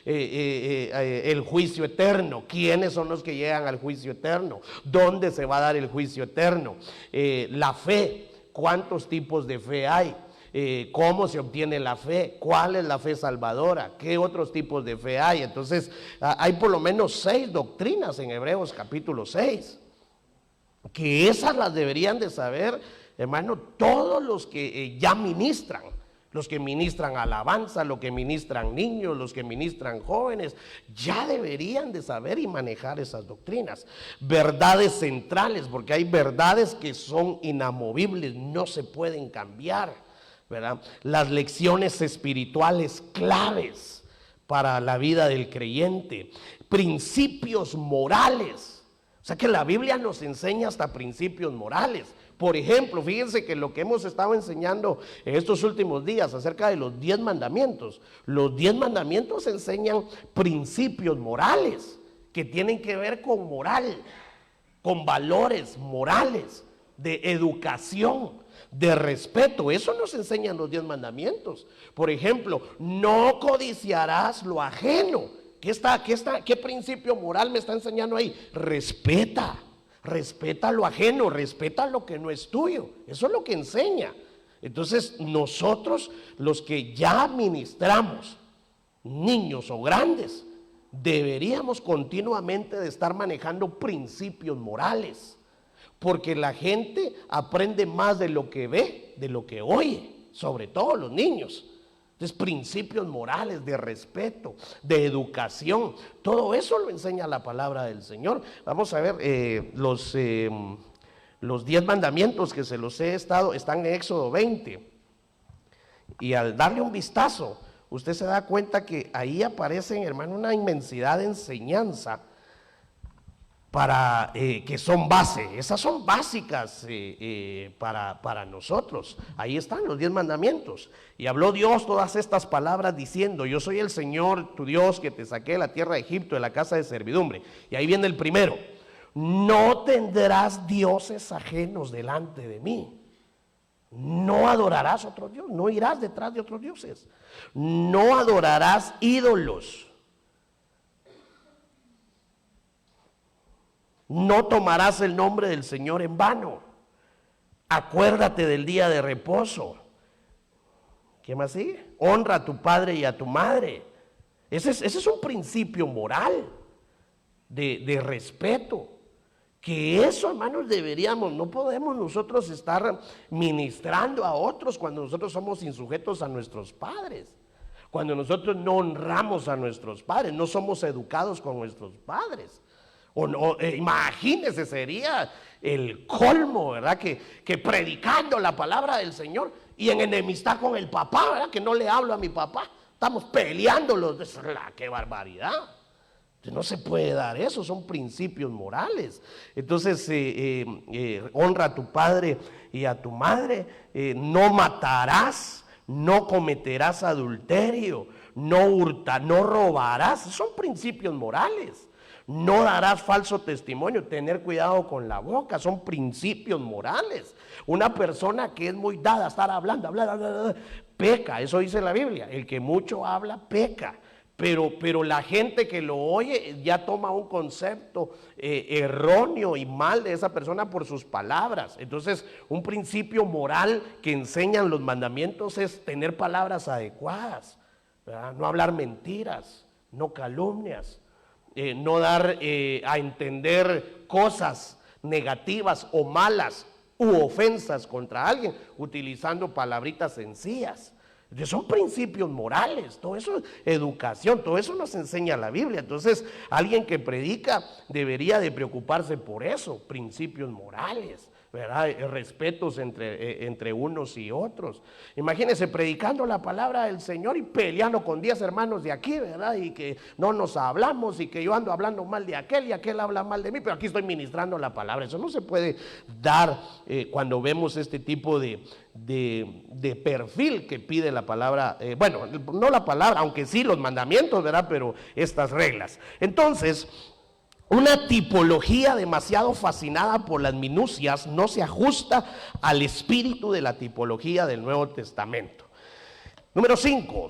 El juicio eterno. ¿Quiénes son los que llegan al juicio eterno? ¿Dónde se va a dar el juicio eterno? La fe. ¿Cuántos tipos de fe hay? ¿Cómo se obtiene la fe? ¿Cuál es la fe salvadora? ¿Qué otros tipos de fe hay? Entonces, hay por lo menos 6 doctrinas en Hebreos capítulo 6, que esas las deberían de saber, hermano, todos los que ya ministran. Los que ministran alabanza, los que ministran niños, los que ministran jóvenes, ya deberían de saber y manejar esas doctrinas. Verdades centrales, porque hay verdades que son inamovibles, no se pueden cambiar, ¿verdad? Las lecciones espirituales claves para la vida del creyente. Principios morales. O sea que la Biblia nos enseña hasta principios morales. Por ejemplo, fíjense que lo que hemos estado enseñando en estos últimos días acerca de los 10 mandamientos. Los 10 mandamientos enseñan principios morales que tienen que ver con moral, con valores morales, de educación, de respeto. Eso nos enseñan los 10 mandamientos. Por ejemplo, no codiciarás lo ajeno. ¿Qué principio moral me está enseñando ahí? Respeta lo ajeno, respeta lo que no es tuyo. Eso es lo que enseña. Entonces nosotros, los que ya ministramos, niños o grandes, deberíamos continuamente de estar manejando principios morales, porque la gente aprende más de lo que ve, de lo que oye, sobre todo los niños. Entonces, principios morales de respeto, de educación, todo eso lo enseña la palabra del Señor. Vamos a ver los 10 mandamientos que se los están en Éxodo 20. Y al darle un vistazo, usted se da cuenta que ahí aparecen, hermano, una inmensidad de enseñanza que son base. Esas son básicas para nosotros. Ahí están los 10 mandamientos. Y habló Dios todas estas palabras diciendo: yo soy el Señor tu Dios que te saqué de la tierra de Egipto, de la casa de servidumbre. Y ahí viene el primero: no tendrás dioses ajenos delante de mí. No adorarás otro Dios, no irás detrás de otros dioses. No adorarás ídolos. No tomarás el nombre del Señor en vano. Acuérdate del día de reposo. ¿Qué más sigue? Honra a tu padre y a tu madre. Ese es un principio moral de respeto. Que eso, hermanos, no podemos nosotros estar ministrando a otros cuando nosotros somos insujetos a nuestros padres. Cuando nosotros no honramos a nuestros padres, no somos educados con nuestros padres. Imagínese, sería el colmo, ¿verdad? Que predicando la palabra del Señor y en enemistad con el papá, ¿verdad? Que no le hablo a mi papá, estamos peleando ¡qué barbaridad! No se puede dar eso, son principios morales. Entonces, honra a tu padre y a tu madre, no matarás, no cometerás adulterio, no robarás, son principios morales. No darás falso testimonio, tener cuidado con la boca, son principios morales. Una persona que es muy dada a estar hablando, peca, eso dice la Biblia, el que mucho habla, peca. Pero la gente que lo oye ya toma un concepto erróneo y mal de esa persona por sus palabras. Entonces, un principio moral que enseñan los mandamientos es tener palabras adecuadas, ¿verdad? No hablar mentiras, no calumnias. No dar a entender cosas negativas o malas u ofensas contra alguien utilizando palabritas sencillas. Son principios morales, todo eso es educación, todo eso nos enseña la Biblia. Entonces, alguien que predica debería de preocuparse por eso, principios morales, ¿verdad? Respetos entre unos y otros. Imagínense predicando la palabra del Señor y peleando con 10 hermanos de aquí, ¿verdad? Y que no nos hablamos y que yo ando hablando mal de aquel y aquel habla mal de mí, pero aquí estoy ministrando la palabra. Eso no se puede dar cuando vemos este tipo de perfil que pide la palabra, no la palabra, aunque sí los mandamientos, ¿verdad? Pero estas reglas. Entonces, una tipología demasiado fascinada por las minucias no se ajusta al espíritu de la tipología del Nuevo Testamento. Número 5,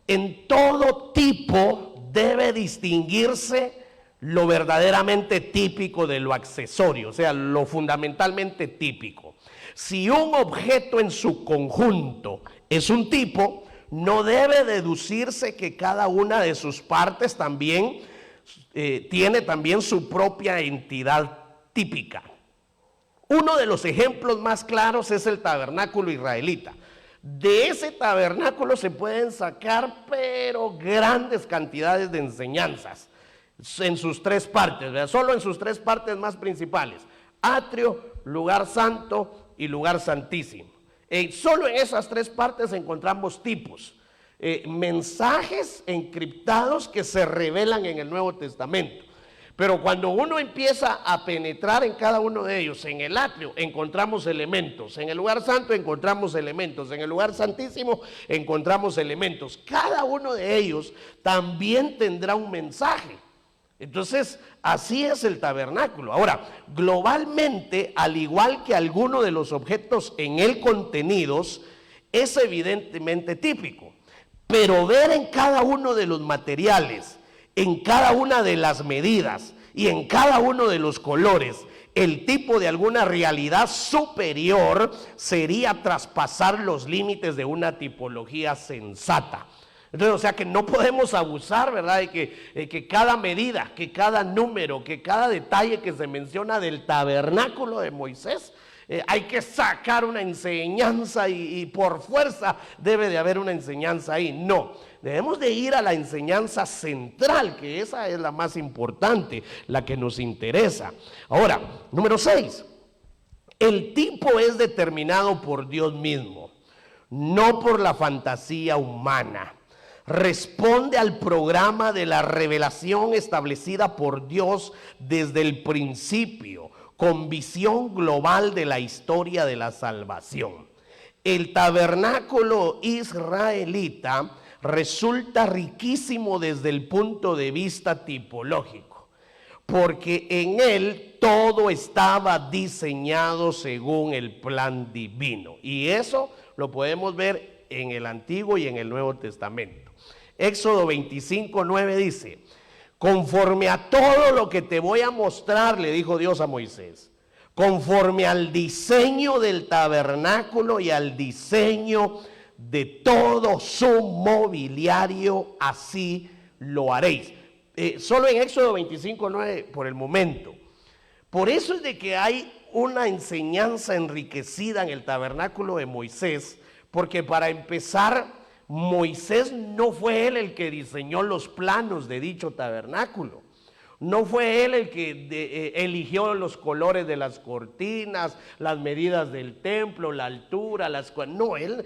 en todo tipo debe distinguirse lo verdaderamente típico de lo accesorio, o sea, lo fundamentalmente típico. Si un objeto en su conjunto es un tipo, no debe deducirse que cada una de sus partes también tiene también su propia entidad típica. Uno de los ejemplos más claros es el tabernáculo israelita. De ese tabernáculo se pueden sacar pero grandes cantidades de enseñanzas en sus 3 partes, ¿verdad? Solo en sus 3 partes más principales: atrio, lugar santo y lugar santísimo. Solo en esas 3 partes encontramos tipos, mensajes encriptados que se revelan en el Nuevo Testamento. Pero cuando uno empieza a penetrar en cada uno de ellos, en el atrio encontramos elementos, en el lugar santo encontramos elementos, en el lugar santísimo encontramos elementos. Cada uno de ellos también tendrá un mensaje. Entonces, así es el tabernáculo. Ahora, globalmente, al igual que alguno de los objetos en él contenidos, es evidentemente típico. Pero ver en cada uno de los materiales en cada una de las medidas y en cada uno de los colores, el tipo de alguna realidad superior sería traspasar los límites de una tipología sensata. Entonces, o sea que no podemos abusar, ¿verdad? De que cada medida, que cada número, que cada detalle que se menciona del tabernáculo de Moisés, hay que sacar una enseñanza y por fuerza debe de haber una enseñanza ahí. No, debemos de ir a la enseñanza central, que esa es la más importante, la que nos interesa. Ahora, número 6, el tipo es determinado por Dios mismo, no por la fantasía humana. Responde al programa de la revelación establecida por Dios desde el principio, con visión global de la historia de la salvación. El tabernáculo israelita resulta riquísimo desde el punto de vista tipológico, porque en él todo estaba diseñado según el plan divino. Y eso lo podemos ver en el Antiguo y en el Nuevo Testamento. Éxodo 25:9 dice: conforme a todo lo que te voy a mostrar, le dijo Dios a Moisés, conforme al diseño del tabernáculo y al diseño de todo su mobiliario, así lo haréis. Solo en Éxodo 25:9 por el momento. Por eso es de que hay una enseñanza enriquecida en el tabernáculo de Moisés, porque para empezar, Moisés no fue él el que diseñó los planos de dicho tabernáculo. No fue él el que eligió los colores de las cortinas, las medidas del templo, la altura, no, él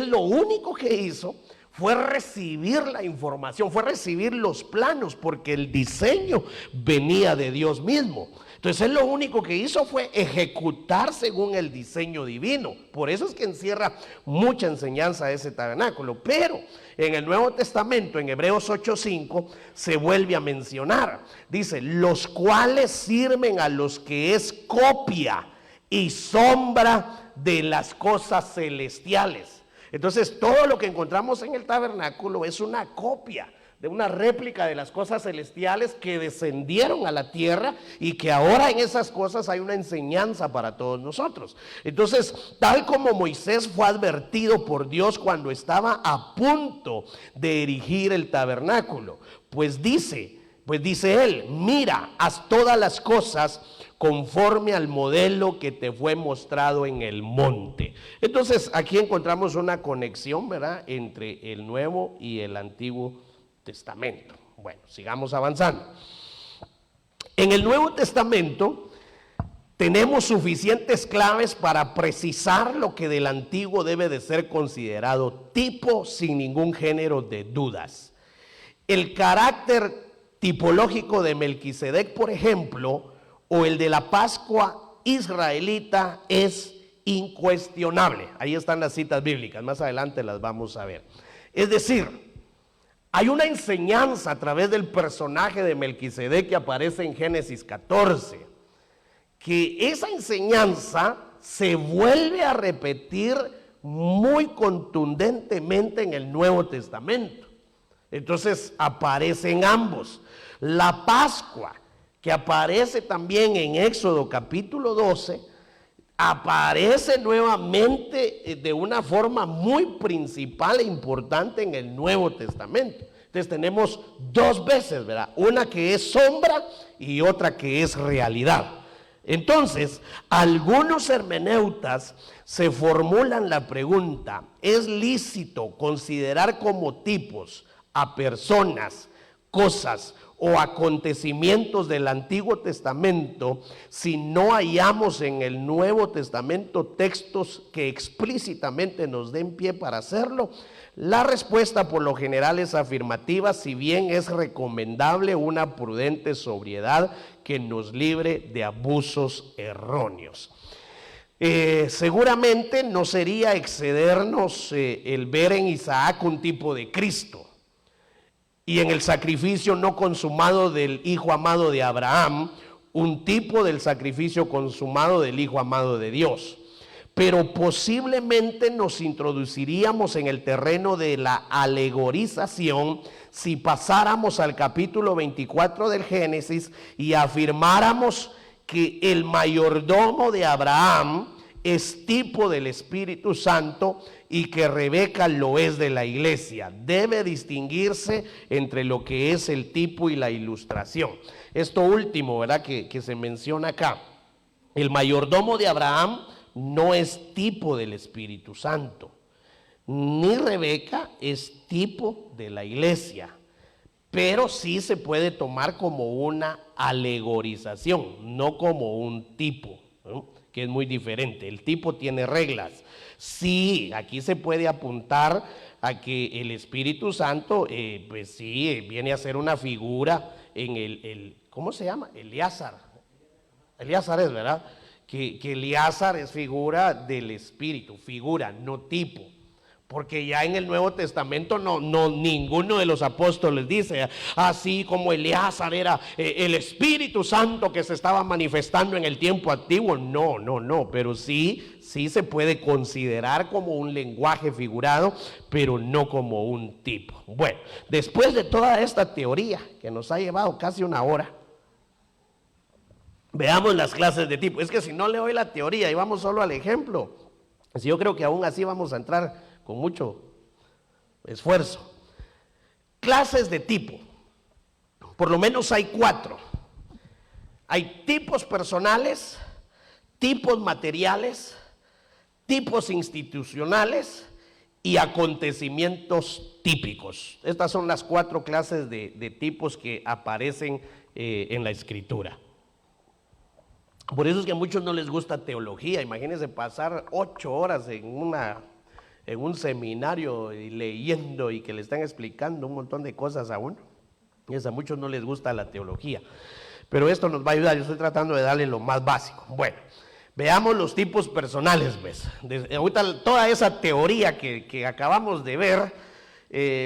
lo único que hizo fue recibir la información, fue recibir los planos, porque el diseño venía de Dios mismo. Entonces él lo único que hizo fue ejecutar según el diseño divino. Por eso es que encierra mucha enseñanza ese tabernáculo. Pero en el Nuevo Testamento, en Hebreos 8:5, se vuelve a mencionar. Dice, los cuales sirven a los que es copia y sombra de las cosas celestiales. Entonces todo lo que encontramos en el tabernáculo es una copia, de una réplica de las cosas celestiales que descendieron a la tierra y que ahora en esas cosas hay una enseñanza para todos nosotros. Entonces, tal como Moisés fue advertido por Dios cuando estaba a punto de erigir el tabernáculo, pues dice él, mira, haz todas las cosas conforme al modelo que te fue mostrado en el monte. Entonces, aquí encontramos una conexión, ¿verdad?, entre el Nuevo y el Antiguo Testamento. Bueno, sigamos avanzando. En el Nuevo Testamento tenemos suficientes claves para precisar lo que del Antiguo debe de ser considerado tipo sin ningún género de dudas. El carácter tipológico de Melquisedec, por ejemplo, o el de la Pascua israelita es incuestionable. Ahí están las citas bíblicas, más adelante las vamos a ver. Es decir, hay una enseñanza a través del personaje de Melquisedec que aparece en Génesis 14, que esa enseñanza se vuelve a repetir muy contundentemente en el Nuevo Testamento. Entonces aparecen ambos. La Pascua, que aparece también en Éxodo capítulo 12, aparece nuevamente de una forma muy principal e importante en el Nuevo Testamento. Entonces tenemos dos veces, ¿verdad? Una que es sombra y otra que es realidad. Entonces, algunos hermeneutas se formulan la pregunta: ¿es lícito considerar como tipos a personas, cosas o acontecimientos del Antiguo Testamento si no hallamos en el Nuevo Testamento textos que explícitamente nos den pie para hacerlo? La respuesta por lo general es afirmativa, si bien es recomendable una prudente sobriedad que nos libre de abusos erróneos. Seguramente no sería excedernos el ver en Isaac un tipo de Cristo, y en el sacrificio no consumado del hijo amado de Abraham, un tipo del sacrificio consumado del hijo amado de Dios. pero posiblemente nos introduciríamos en el terreno de la alegorización si pasáramos al capítulo 24 del Génesis y afirmáramos que el mayordomo de Abraham es tipo del Espíritu Santo y que Rebeca lo es de la iglesia. Debe distinguirse entre lo que es el tipo y la ilustración. Esto último, ¿verdad?, que se menciona acá. El mayordomo de Abraham no es tipo del Espíritu Santo, ni Rebeca es tipo de la iglesia, pero sí se puede tomar como una alegorización, no como un tipo, ¿no?, que es muy diferente. El tipo tiene reglas. Sí, aquí se puede apuntar a que el Espíritu Santo, pues sí, viene a ser una figura en el ¿cómo se llama? Eleazar. Eleazar es, ¿verdad? Que Eleazar es figura del Espíritu, figura, no tipo. Porque ya en el Nuevo Testamento no ninguno de los apóstoles dice, así como Eleazar era el Espíritu Santo que se estaba manifestando en el tiempo antiguo. No, pero sí se puede considerar como un lenguaje figurado, pero no como un tipo. Bueno, después de toda esta teoría que nos ha llevado casi una hora, veamos las clases de tipo. Es que si no le doy la teoría y vamos solo al ejemplo, pues yo creo que aún así vamos a entrar con mucho esfuerzo. Clases de tipo, por lo menos hay 4. Hay tipos personales, tipos materiales, tipos institucionales y acontecimientos típicos. Estas son las 4 clases de tipos que aparecen en la Escritura. Por eso es que a muchos no les gusta teología. Imagínense pasar 8 horas en un seminario y leyendo y que le están explicando un montón de cosas a uno. Y a muchos no les gusta la teología. Pero esto nos va a ayudar. Yo estoy tratando de darle lo más básico. Bueno, veamos los tipos personales, ¿ves? Ahorita toda esa teoría que acabamos de ver,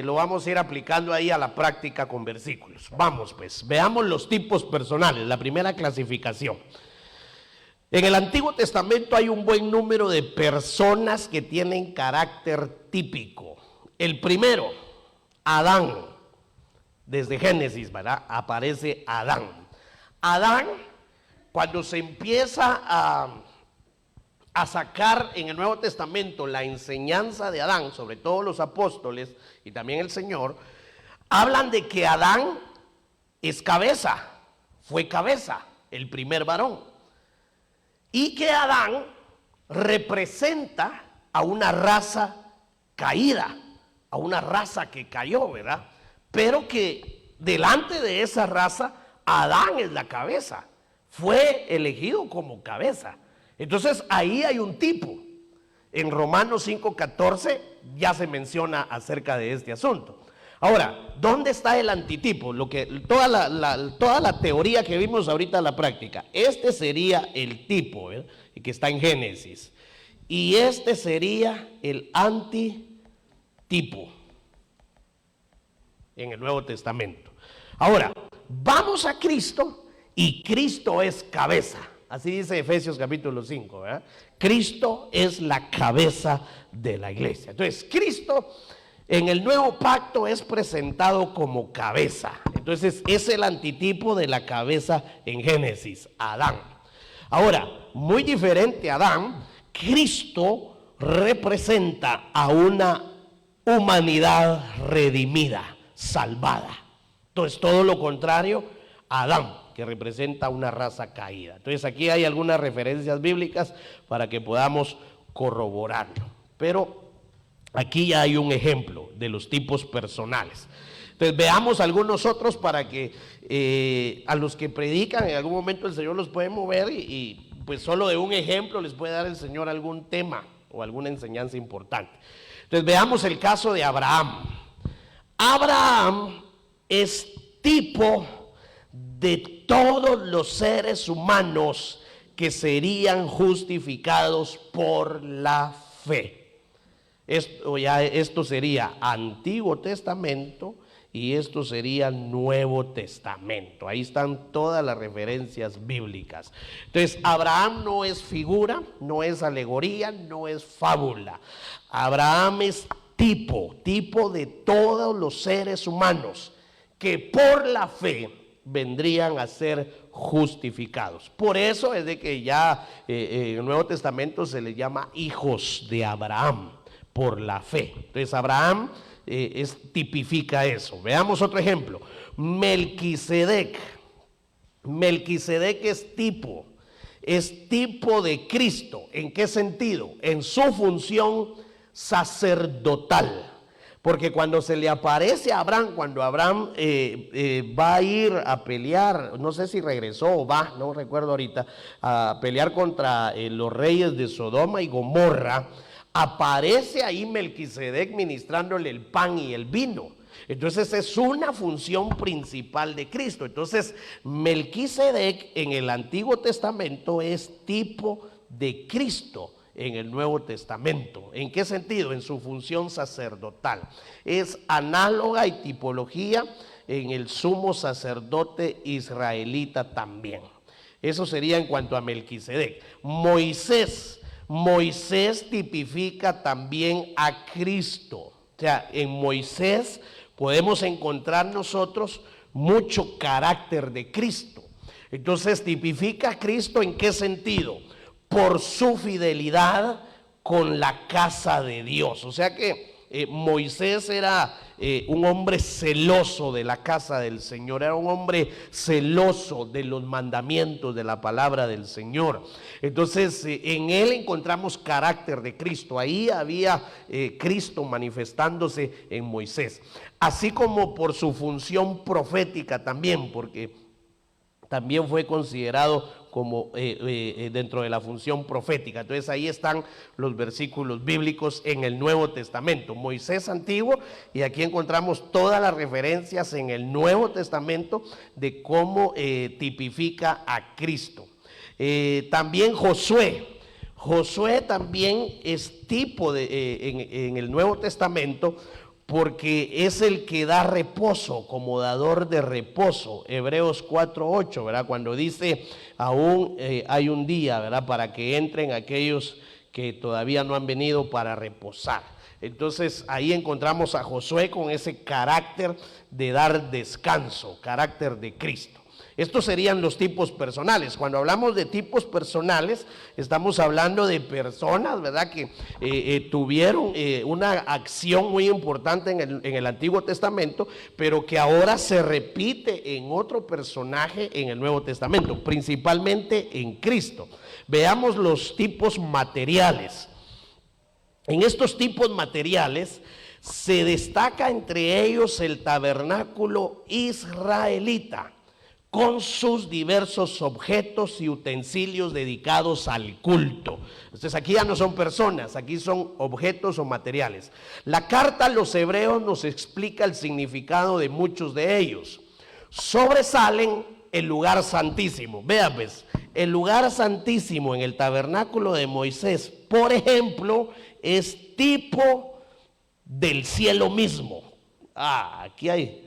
lo vamos a ir aplicando ahí a la práctica con versículos. Vamos pues, veamos los tipos personales, la primera clasificación. En el Antiguo Testamento hay un buen número de personas que tienen carácter típico. El primero, Adán. Desde Génesis, ¿verdad?, aparece Adán. Adán, cuando se empieza a sacar en el Nuevo Testamento la enseñanza de Adán, sobre todo los apóstoles y también el Señor, hablan de que Adán es cabeza, fue cabeza, el primer varón. Y que Adán representa a una raza caída, a una raza que cayó, ¿verdad? Pero que delante de esa raza, Adán es la cabeza, fue elegido como cabeza. Entonces ahí hay un tipo. En Romanos 5:14 ya se menciona acerca de este asunto. Ahora, ¿dónde está el antitipo? Toda la teoría que vimos ahorita en la práctica. Este sería el tipo, ¿eh?, que está en Génesis. Y este sería el antitipo en el Nuevo Testamento. Ahora, vamos a Cristo y Cristo es cabeza. Así dice Efesios capítulo 5, ¿verdad? Cristo es la cabeza de la iglesia. Entonces, Cristo en el nuevo pacto es presentado como cabeza. Entonces es el antitipo de la cabeza en Génesis, Adán. Ahora, muy diferente a Adán, Cristo representa a una humanidad redimida, salvada. Entonces todo lo contrario a Adán, que representa una raza caída. Entonces aquí hay algunas referencias bíblicas para que podamos corroborarlo. Pero aquí ya hay un ejemplo de los tipos personales. Entonces veamos algunos otros para que a los que predican en algún momento el Señor los puede mover y pues solo de un ejemplo les puede dar el Señor algún tema o alguna enseñanza importante. Entonces veamos el caso de Abraham. Abraham es tipo de todos los seres humanos que serían justificados por la fe. Esto sería Antiguo Testamento y esto sería Nuevo Testamento. Ahí están todas las referencias bíblicas. Entonces, Abraham no es figura, no es alegoría, no es fábula. Abraham es tipo de todos los seres humanos que por la fe vendrían a ser justificados. Por eso es de que ya en el Nuevo Testamento se les llama hijos de Abraham, por la fe. Entonces Abraham tipifica eso. Veamos otro ejemplo. Melquisedec. Melquisedec es tipo de Cristo. ¿En qué sentido? En su función sacerdotal. Porque cuando se le aparece a Abraham, cuando Abraham va a ir a pelear, no sé si regresó o va, no recuerdo ahorita, a pelear contra los reyes de Sodoma y Gomorra, aparece ahí Melquisedec ministrándole el pan y el vino. Entonces es una función principal de Cristo. Entonces Melquisedec en el Antiguo Testamento es tipo de Cristo en el Nuevo Testamento. ¿En qué sentido? En su función sacerdotal. Es análoga y tipología en el sumo sacerdote israelita también. Eso sería en cuanto a Melquisedec. Moisés tipifica también a Cristo. O sea, en Moisés podemos encontrar nosotros mucho carácter de Cristo. Entonces tipifica a Cristo ¿en qué sentido? Por su fidelidad con la casa de Dios. O sea que Moisés era un hombre celoso de la casa del Señor, era un hombre celoso de los mandamientos de la palabra del Señor. Entonces en él encontramos carácter de Cristo. Ahí había Cristo manifestándose en Moisés, así como por su función profética también, porque también fue considerado como dentro de la función profética. Entonces ahí están los versículos bíblicos en el Nuevo Testamento. Moisés antiguo, y aquí encontramos todas las referencias en el Nuevo Testamento de cómo tipifica a Cristo. También Josué también es tipo en el Nuevo Testamento, porque es el que da reposo, como dador de reposo. Hebreos 4:8, ¿verdad? Cuando dice, aún hay un día, ¿verdad?, para que entren aquellos que todavía no han venido para reposar. Entonces ahí encontramos a Josué con ese carácter de dar descanso, carácter de Cristo. Estos serían los tipos personales. Cuando hablamos de tipos personales, estamos hablando de personas, ¿verdad?, que tuvieron una acción muy importante en el Antiguo Testamento, pero que ahora se repite en otro personaje en el Nuevo Testamento, principalmente en Cristo. Veamos los tipos materiales. En estos tipos materiales se destaca entre ellos el tabernáculo israelita, con sus diversos objetos y utensilios dedicados al culto. Entonces aquí ya no son personas, aquí son objetos o materiales. La carta a los hebreos nos explica el significado de muchos de ellos. Sobresalen el lugar santísimo. Vea pues, el lugar santísimo en el tabernáculo de Moisés, por ejemplo, es tipo del cielo mismo. Aquí hay...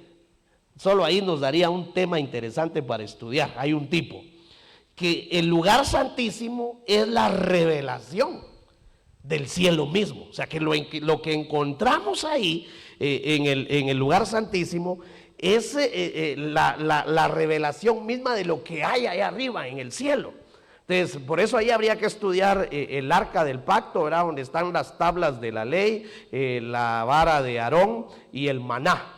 Solo ahí nos daría un tema interesante para estudiar. Hay un tipo, que el lugar santísimo es la revelación del cielo mismo. O sea que lo que encontramos ahí en el lugar santísimo es la revelación misma de lo que hay allá arriba en el cielo. Entonces, por eso ahí habría que estudiar el arca del pacto, ¿verdad?, donde están las tablas de la ley, la vara de Aarón y el maná.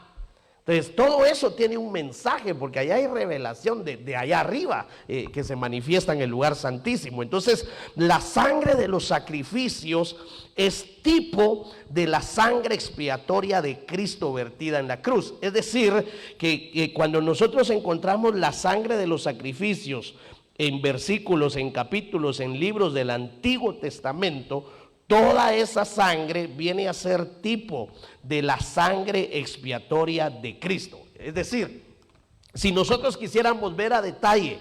Entonces todo eso tiene un mensaje, porque allá hay revelación de allá arriba que se manifiesta en el lugar santísimo. Entonces la sangre de los sacrificios es tipo de la sangre expiatoria de Cristo vertida en la cruz. Es decir, que cuando nosotros encontramos la sangre de los sacrificios en versículos, en capítulos, en libros del Antiguo Testamento, toda esa sangre viene a ser tipo de la sangre expiatoria de Cristo. Es decir, si nosotros quisiéramos ver a detalle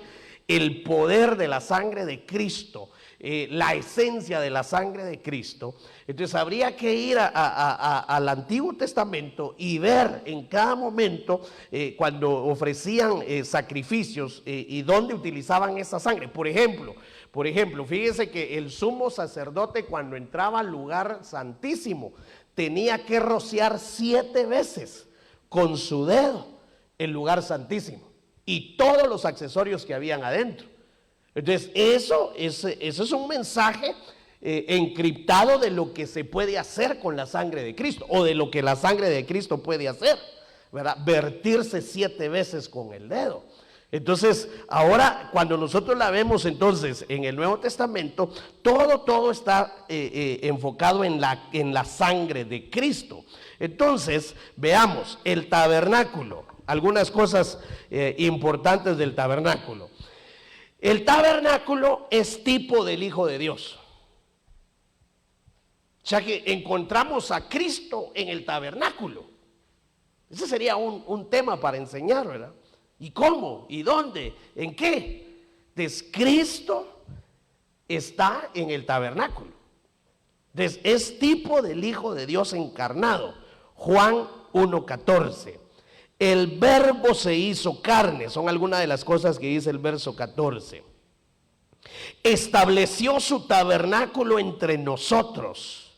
el poder de la sangre de Cristo la esencia de la sangre de Cristo, entonces habría que ir al Antiguo Testamento y ver en cada momento cuando ofrecían sacrificios y dónde utilizaban esa sangre. Por ejemplo, fíjese que el sumo sacerdote, cuando entraba al lugar santísimo, tenía que rociar 7 veces con su dedo el lugar santísimo y todos los accesorios que habían adentro. Entonces eso es un mensaje encriptado de lo que se puede hacer con la sangre de Cristo, o de lo que la sangre de Cristo puede hacer, ¿verdad? Vertirse 7 veces con el dedo. Entonces, ahora cuando nosotros la vemos entonces en el Nuevo Testamento, todo está enfocado en la sangre de Cristo. Entonces, veamos el tabernáculo, algunas cosas importantes del tabernáculo. El tabernáculo es tipo del Hijo de Dios. O sea que encontramos a Cristo en el tabernáculo. Ese sería un tema para enseñar, ¿verdad? ¿Y cómo? ¿Y dónde? ¿En qué? Entonces, Cristo está en el tabernáculo. Entonces, es tipo del Hijo de Dios encarnado. Juan 1:14. El verbo se hizo carne. Son algunas de las cosas que dice el verso 14. Estableció su tabernáculo entre nosotros,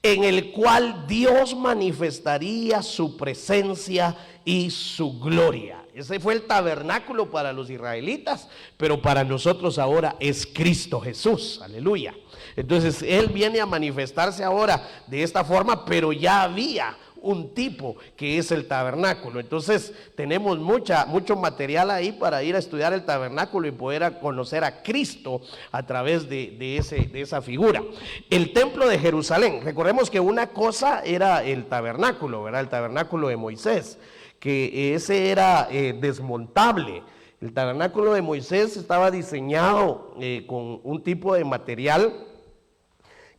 en el cual Dios manifestaría su presencia y su gloria. Ese fue el tabernáculo para los israelitas, pero para nosotros ahora es Cristo Jesús, aleluya. Entonces Él viene a manifestarse ahora de esta forma, pero ya había un tipo que es el tabernáculo. Entonces tenemos mucho material ahí para ir a estudiar el tabernáculo y poder conocer a Cristo a través de esa figura. El templo de Jerusalén, recordemos que una cosa era el tabernáculo, ¿verdad? El tabernáculo de Moisés, que ese era desmontable. El tabernáculo de Moisés estaba diseñado con un tipo de material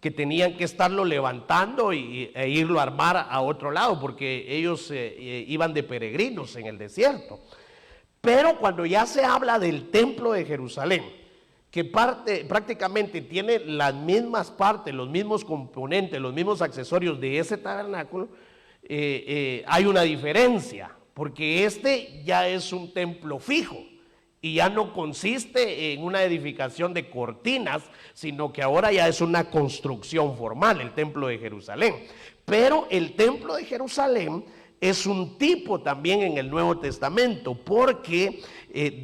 que tenían que estarlo levantando e irlo a armar a otro lado, porque ellos iban de peregrinos en el desierto. Pero cuando ya se habla del templo de Jerusalén, que prácticamente tiene las mismas partes, los mismos componentes, los mismos accesorios de ese tabernáculo, hay una diferencia, porque este ya es un templo fijo y ya no consiste en una edificación de cortinas, sino que ahora ya es una construcción formal, el templo de Jerusalén. Pero el templo de Jerusalén es un tipo también en el Nuevo Testamento, porque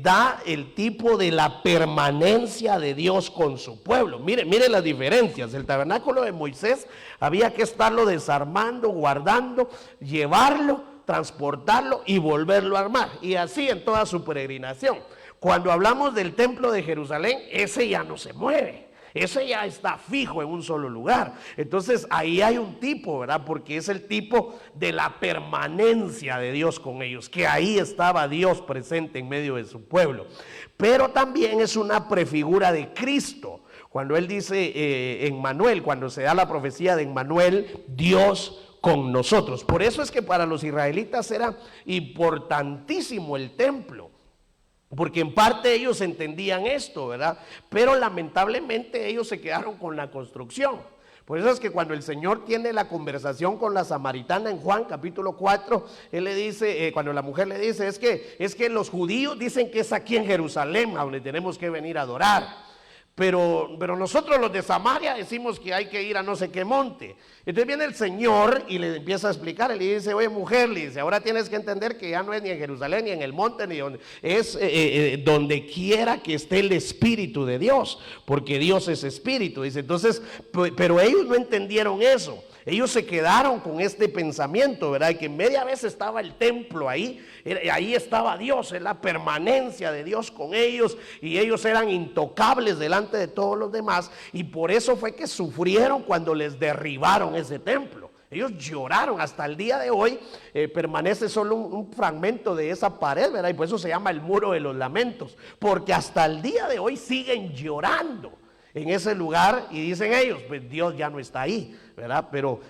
da el tipo de la permanencia de Dios con su pueblo. Mire las diferencias. El tabernáculo de Moisés había que estarlo desarmando, guardando, llevarlo, transportarlo y volverlo a armar, y así en toda su peregrinación. Cuando hablamos del templo de Jerusalén, ese ya no se mueve, ese ya está fijo en un solo lugar. Entonces ahí hay un tipo, ¿verdad? Porque es el tipo de la permanencia de Dios con ellos, que ahí estaba Dios presente en medio de su pueblo. Pero también es una prefigura de Cristo. Cuando él dice en Manuel, cuando se da la profecía de Manuel, Dios con nosotros. Por eso es que para los israelitas era importantísimo el templo, porque en parte ellos entendían esto, ¿verdad? Pero lamentablemente ellos se quedaron con la construcción. Por eso es que cuando el Señor tiene la conversación con la samaritana en Juan capítulo 4, Él le dice, cuando la mujer le dice, es que los judíos dicen que es aquí en Jerusalén a donde tenemos que venir a adorar. Pero nosotros los de Samaria decimos que hay que ir a no sé qué monte. Entonces viene el Señor y le empieza a explicar, y le dice, oye mujer, le dice, ahora tienes que entender que ya no es ni en Jerusalén, ni en el monte, ni donde, es donde quiera que esté el Espíritu de Dios, porque Dios es Espíritu, dice. Entonces, pero ellos no entendieron eso. Ellos se quedaron con este pensamiento, ¿verdad? Que media vez estaba el templo ahí estaba Dios, es la permanencia de Dios con ellos, y ellos eran intocables delante de todos los demás, y por eso fue que sufrieron cuando les derribaron ese templo. Ellos lloraron, hasta el día de hoy permanece solo un fragmento de esa pared, ¿verdad? Y por eso se llama el muro de los lamentos, porque hasta el día de hoy siguen llorando en ese lugar, y dicen ellos, pues Dios ya no está ahí, ¿verdad? Pero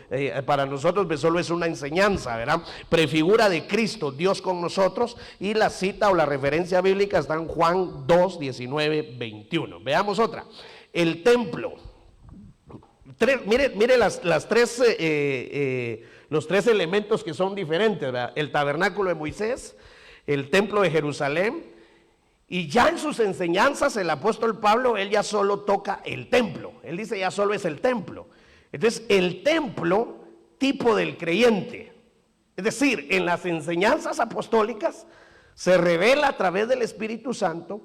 para nosotros pues solo es una enseñanza, ¿verdad? Prefigura de Cristo, Dios con nosotros, y la cita o la referencia bíblica está en Juan 2, 19, 21. Veamos otra. el templo. Mire los tres elementos que son diferentes, ¿verdad? El tabernáculo de Moisés, el templo de Jerusalén, y ya en sus enseñanzas el apóstol Pablo, él ya solo toca el templo. Él dice ya solo es el templo. Entonces el templo, tipo del creyente. Es decir, en las enseñanzas apostólicas se revela a través del Espíritu Santo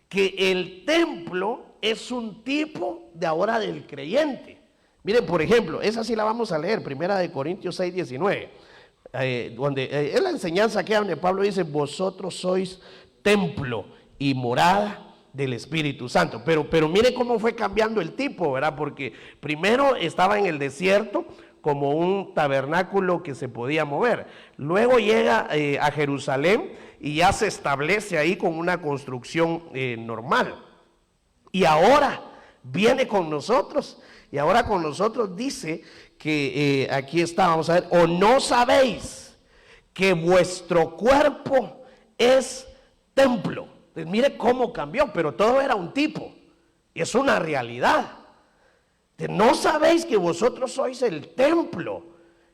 que el templo es un tipo de ahora del creyente. Miren, por ejemplo, esa sí la vamos a leer, 1 Corintios 6, 19, donde es la enseñanza que donde Pablo dice, vosotros sois templo y morada del Espíritu Santo. Pero mire cómo fue cambiando el tipo, ¿verdad? Porque primero estaba en el desierto como un tabernáculo que se podía mover. Luego llega a Jerusalén y ya se establece ahí con una construcción normal. Y ahora viene con nosotros. Y ahora con nosotros dice que aquí está, vamos a ver, o no sabéis que vuestro cuerpo es templo. Pues mire cómo cambió, pero todo era un tipo. Es una realidad. No sabéis que vosotros sois el templo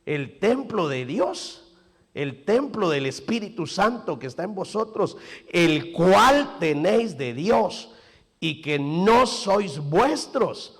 de Dios, el templo del Espíritu Santo que está en vosotros, el cual tenéis de Dios y que no sois vuestros,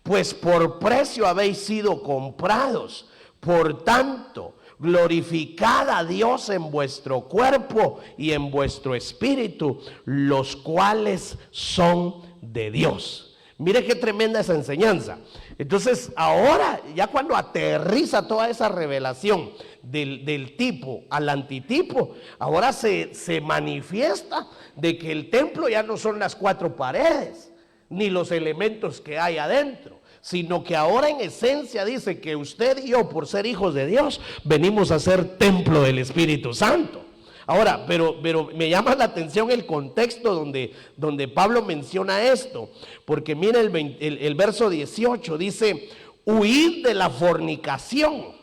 pues por precio habéis sido comprados. Por tanto, glorificad a Dios en vuestro cuerpo y en vuestro espíritu, los cuales son de Dios. Mire qué tremenda esa enseñanza. Entonces ahora, ya cuando aterriza toda esa revelación del tipo al antitipo, ahora se manifiesta de que el templo ya no son las cuatro paredes, ni los elementos que hay adentro, sino que ahora en esencia dice que usted y yo, por ser hijos de Dios, venimos a ser templo del Espíritu Santo. Ahora, pero me llama la atención el contexto donde Pablo menciona esto, porque mira el verso 18, dice, huid de la fornicación.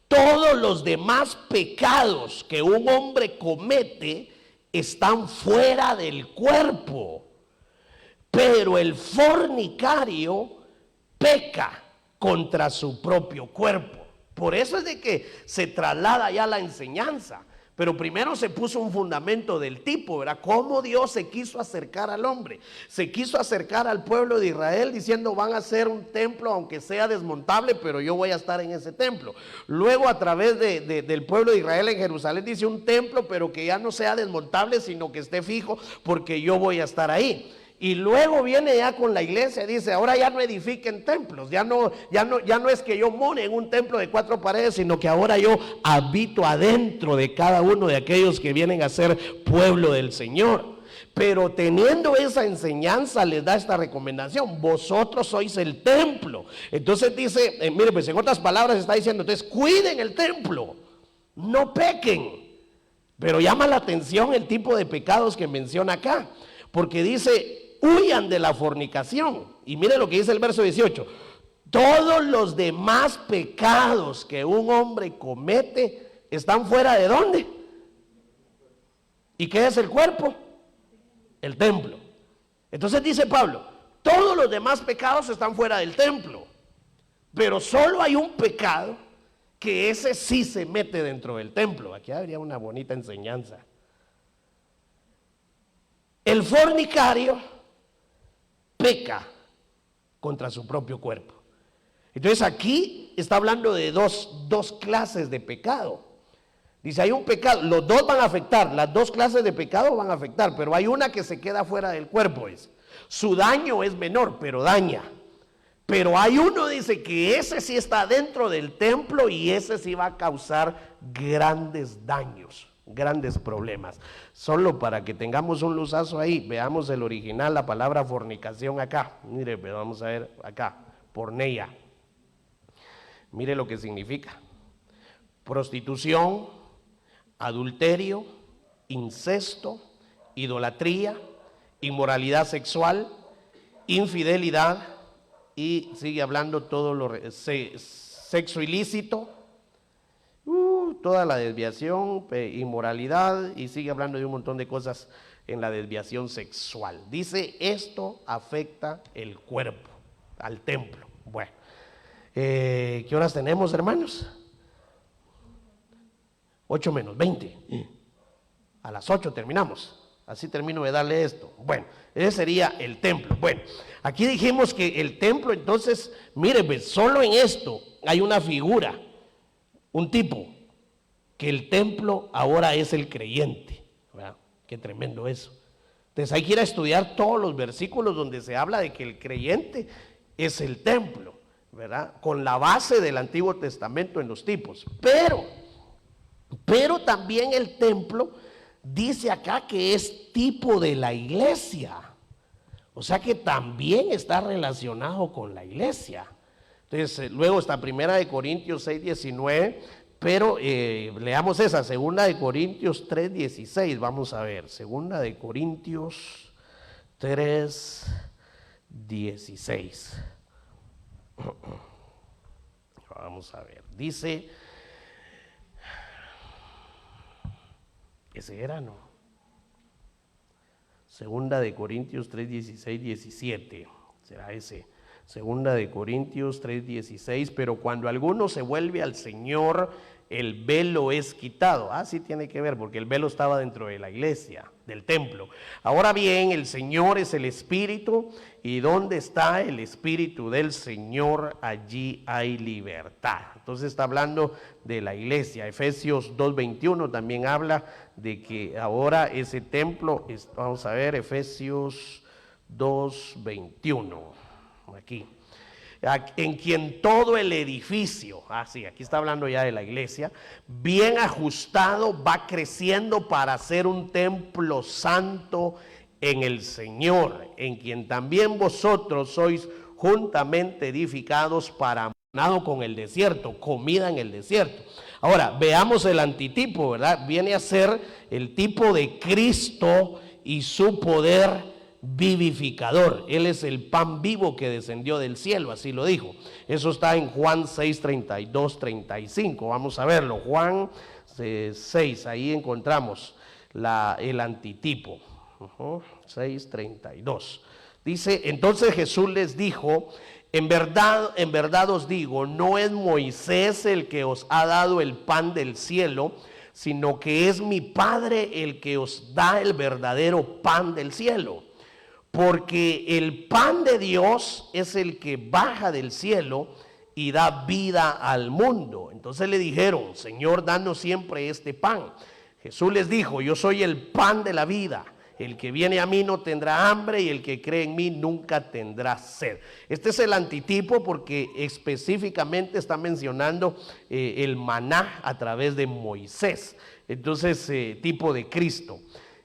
Todos los demás pecados que un hombre comete están fuera del cuerpo, pero el fornicario peca contra su propio cuerpo. Por eso es de que se traslada ya la enseñanza. Pero primero se puso un fundamento del tipo, ¿verdad? Cómo Dios se quiso acercar al hombre. Se quiso acercar al pueblo de Israel diciendo, van a hacer un templo aunque sea desmontable, pero yo voy a estar en ese templo. Luego a través del pueblo de Israel en Jerusalén dice un templo, pero que ya no sea desmontable, sino que esté fijo, porque yo voy a estar ahí. Y luego viene ya con la iglesia y dice, ahora ya no edifiquen templos, ya no es que yo more en un templo de cuatro paredes, sino que ahora yo habito adentro de cada uno de aquellos que vienen a ser pueblo del Señor. Pero teniendo esa enseñanza les da esta recomendación, vosotros sois el templo. Entonces dice, mire, pues en otras palabras está diciendo, entonces cuiden el templo, no pequen. Pero llama la atención el tipo de pecados que menciona acá, porque dice, huyan de la fornicación. Y mire lo que dice el verso 18. Todos los demás pecados que un hombre comete están fuera de ¿dónde? ¿Y qué es el cuerpo? El templo. Entonces dice Pablo, todos los demás pecados están fuera del templo, pero solo hay un pecado que ese sí se mete dentro del templo. Aquí habría una bonita enseñanza. El fornicario peca contra su propio cuerpo. Entonces aquí está hablando de dos clases de pecado. Dice, hay un pecado, los dos van a afectar, las dos clases de pecado van a afectar, pero hay una que se queda fuera del cuerpo. Su daño es menor, pero daña. Pero hay uno, dice, que ese sí está dentro del templo y ese sí va a causar grandes daños, grandes problemas. Solo para que tengamos un luzazo ahí, veamos el original, la palabra fornicación acá. Mire, pero vamos a ver acá, porneia. Mire lo que significa: prostitución, adulterio, incesto, idolatría, inmoralidad sexual, infidelidad, y sigue hablando todo lo sexo ilícito, toda la desviación, inmoralidad, y sigue hablando de un montón de cosas en la desviación sexual. Dice, esto afecta el cuerpo, al templo. Bueno, ¿qué horas tenemos, hermanos? 8 menos 20. A las 8 terminamos. Así termino de darle esto. Bueno, ese sería el templo. Bueno, aquí dijimos que el templo, entonces, mire, pues solo en esto hay una figura, un tipo, que el templo ahora es el creyente. ¿Verdad? Qué tremendo eso. Entonces hay que ir a estudiar todos los versículos donde se habla de que el creyente es el templo, ¿verdad? Con la base del Antiguo Testamento en los tipos. Pero también el templo dice acá que es tipo de la iglesia. O sea que también está relacionado con la iglesia. Entonces, luego está 1 Corintios 6:19, pero leamos esa, 2 Corintios 3:16. Vamos a ver, 2 Corintios 3:16. Vamos a ver, dice, ese era, ¿no? 2 Corintios 3:16, 17, será ese. 2 Corintios 3:16, pero cuando alguno se vuelve al Señor, el velo es quitado. Sí tiene que ver, porque el velo estaba dentro de la iglesia, del templo. Ahora bien, el Señor es el Espíritu, y donde está el Espíritu del Señor, allí hay libertad. Entonces está hablando de la iglesia. Efesios 2:21 también habla de que ahora ese templo, vamos a ver, Efesios 2:21. Aquí, en quien todo el edificio, sí, aquí está hablando ya de la iglesia, bien ajustado, va creciendo para ser un templo santo en el Señor, en quien también vosotros sois juntamente edificados para manado con el desierto, comida en el desierto. Ahora, veamos el antitipo, ¿verdad? Viene a ser el tipo de Cristo y su poder vivificador. Él es el pan vivo que descendió del cielo, así lo dijo. Eso está en Juan 6:32, 35. Vamos a verlo. Juan 6, ahí encontramos el antitipo. 6:32. Dice, entonces Jesús les dijo, en verdad os digo, no es Moisés el que os ha dado el pan del cielo, sino que es mi Padre el que os da el verdadero pan del cielo. Porque el pan de Dios es el que baja del cielo y da vida al mundo. Entonces le dijeron, Señor, danos siempre este pan. Jesús les dijo, yo soy el pan de la vida. El que viene a mí no tendrá hambre, y el que cree en mí nunca tendrá sed. Este es el antitipo porque específicamente está mencionando el maná a través de Moisés. Entonces, tipo de Cristo.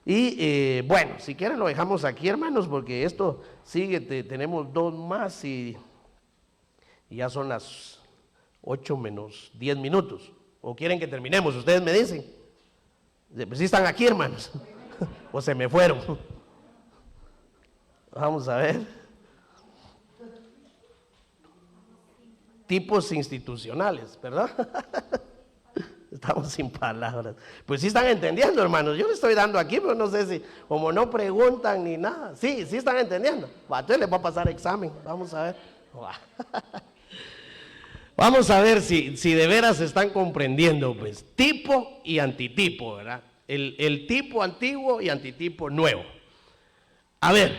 Y bueno, si quieren lo dejamos aquí, hermanos, porque esto sigue, tenemos 2 más y ya son las 8 menos 10 minutos. ¿O quieren que terminemos? Ustedes me dicen. ¿Sí están aquí, hermanos? ¿O se me fueron? Vamos a ver. Tipos institucionales, ¿verdad? Estamos sin palabras. Pues sí están entendiendo, hermanos. Yo les estoy dando aquí, pero no sé si, como no preguntan ni nada. Sí están entendiendo. Entonces les va a pasar examen. Vamos a ver. Vamos a ver si de veras están comprendiendo, pues, tipo y antitipo, ¿verdad? El tipo antiguo y antitipo nuevo. A ver,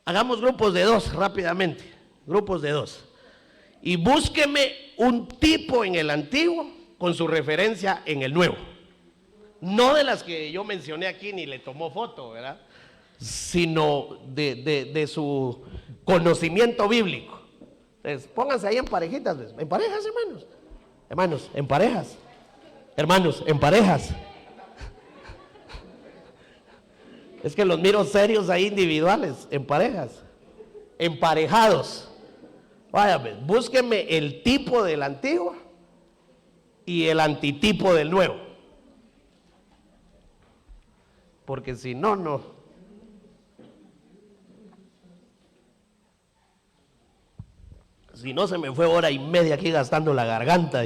hagamos grupos de 2 rápidamente. Grupos de 2. Y búsqueme un tipo en el antiguo con su referencia en el nuevo. No de las que yo mencioné aquí ni le tomó foto, ¿verdad? Sino de su conocimiento bíblico. Entonces, pónganse ahí en parejitas, ¿ves? En parejas, hermanos. Hermanos, en parejas. Hermanos, en parejas. Es que los miro serios ahí individuales, en parejas. Emparejados. Vaya, búsquenme el tipo del antiguo y el antitipo del nuevo. Porque si no, no. Si no, se me fue 1 hora y media aquí gastando la garganta.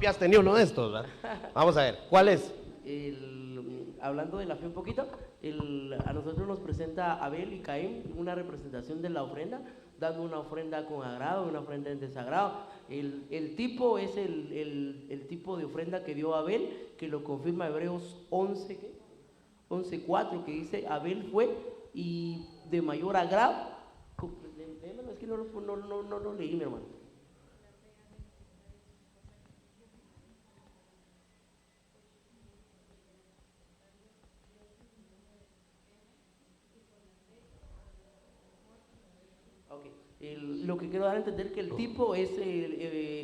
Ya has tenido uno de estos, ¿verdad? Vamos a ver, ¿cuál es? Hablando de la fe un poquito, a nosotros nos presenta Abel y Caín una representación de la ofrenda, dando una ofrenda con agrado, una ofrenda en desagrado. El tipo es el tipo de ofrenda que dio Abel, que lo confirma Hebreos 11, ¿qué? 11:4, que dice: Abel fue y de mayor agrado. Es que no lo leí, mi hermano. Okay. Lo que quiero dar a entender que el tipo es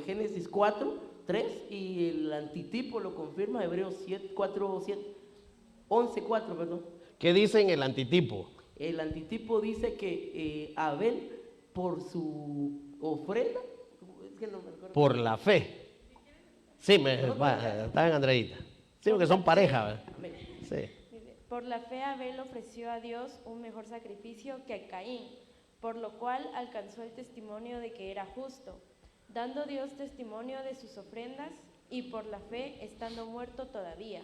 Génesis 4:3, y el antitipo lo confirma Hebreos 11:4, perdón. ¿Qué dice en el antitipo? El antitipo dice que Abel, por su ofrenda, es que no me acuerdo. Por la fe. Sí, está en Andreita. Sí, porque son pareja, ¿verdad? Sí. Por la fe Abel ofreció a Dios un mejor sacrificio que Caín, por lo cual alcanzó el testimonio de que era justo, dando Dios testimonio de sus ofrendas, y por la fe estando muerto todavía.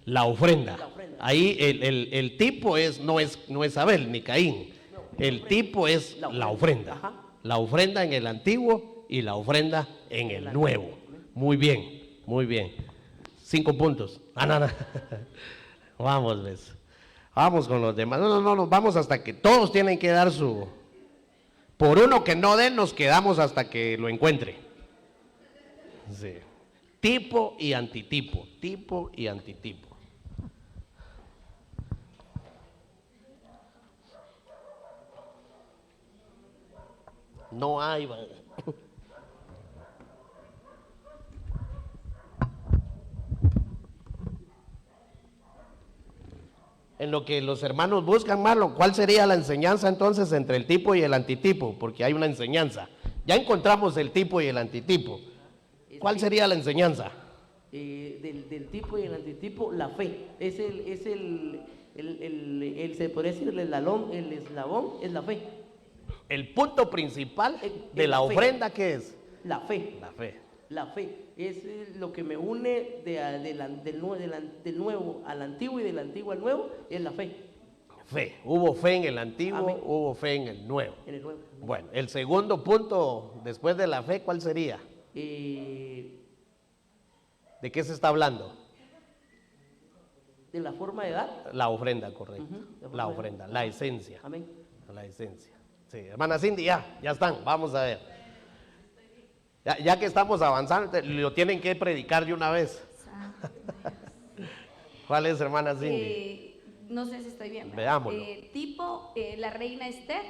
La ofrenda. La ofrenda. Ahí el tipo no es Abel ni Caín. El tipo es la ofrenda. Ajá. La ofrenda en el antiguo y la ofrenda en el nuevo. Muy bien, muy bien. 5 puntos. No. Vamos, ¿ves? Vamos con los demás. No, vamos hasta que todos tienen que dar su... Por uno que no den, nos quedamos hasta que lo encuentre. Sí. Tipo y antitipo, tipo y antitipo. No hay... En lo que los hermanos buscan, Marlon, ¿cuál sería la enseñanza entonces entre el tipo y el antitipo? Porque hay una enseñanza. Ya encontramos el tipo y el antitipo. ¿Cuál sería la enseñanza? Del tipo y el antitipo, la fe. Se podría decir el eslabón es la fe. El punto principal de la ofrenda, ¿qué es? La fe. La fe. La fe es lo que me une del nuevo al antiguo y del antiguo al nuevo, es la fe. Fe. Hubo fe en el antiguo, Amén. hubo fe en el nuevo. En el nuevo. Bueno, el segundo punto después de la fe, ¿cuál sería? De ¿De qué se está hablando? la forma de dar. La ofrenda, correcto. La ofrenda, la esencia. Amén. La esencia. Sí, hermana Cindy, ya están, vamos a ver. Ya que estamos avanzando, lo tienen que predicar de una vez. ¿Cuál es, hermana Cindy? No sé si estoy bien. Veámoslo. Tipo, la reina Esther,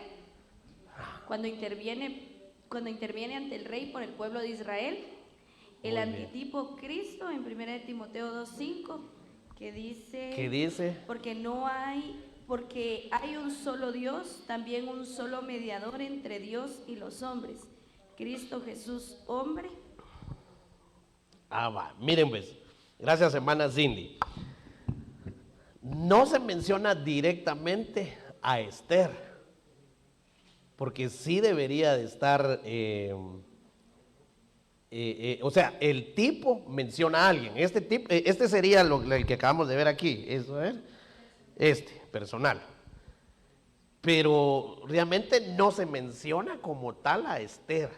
cuando interviene ante el rey por el pueblo de Israel. El Muy antitipo Cristo en 1 Timoteo 2:5, que dice... ¿Qué dice? Porque hay un solo Dios, también un solo mediador entre Dios y los hombres, Cristo Jesús, hombre. Va, miren pues, gracias hermana Cindy. No se menciona directamente a Esther, porque sí debería de estar, o sea, el tipo menciona a alguien. Este sería el que acabamos de ver aquí, eso es, personal. Pero realmente no se menciona como tal a Esther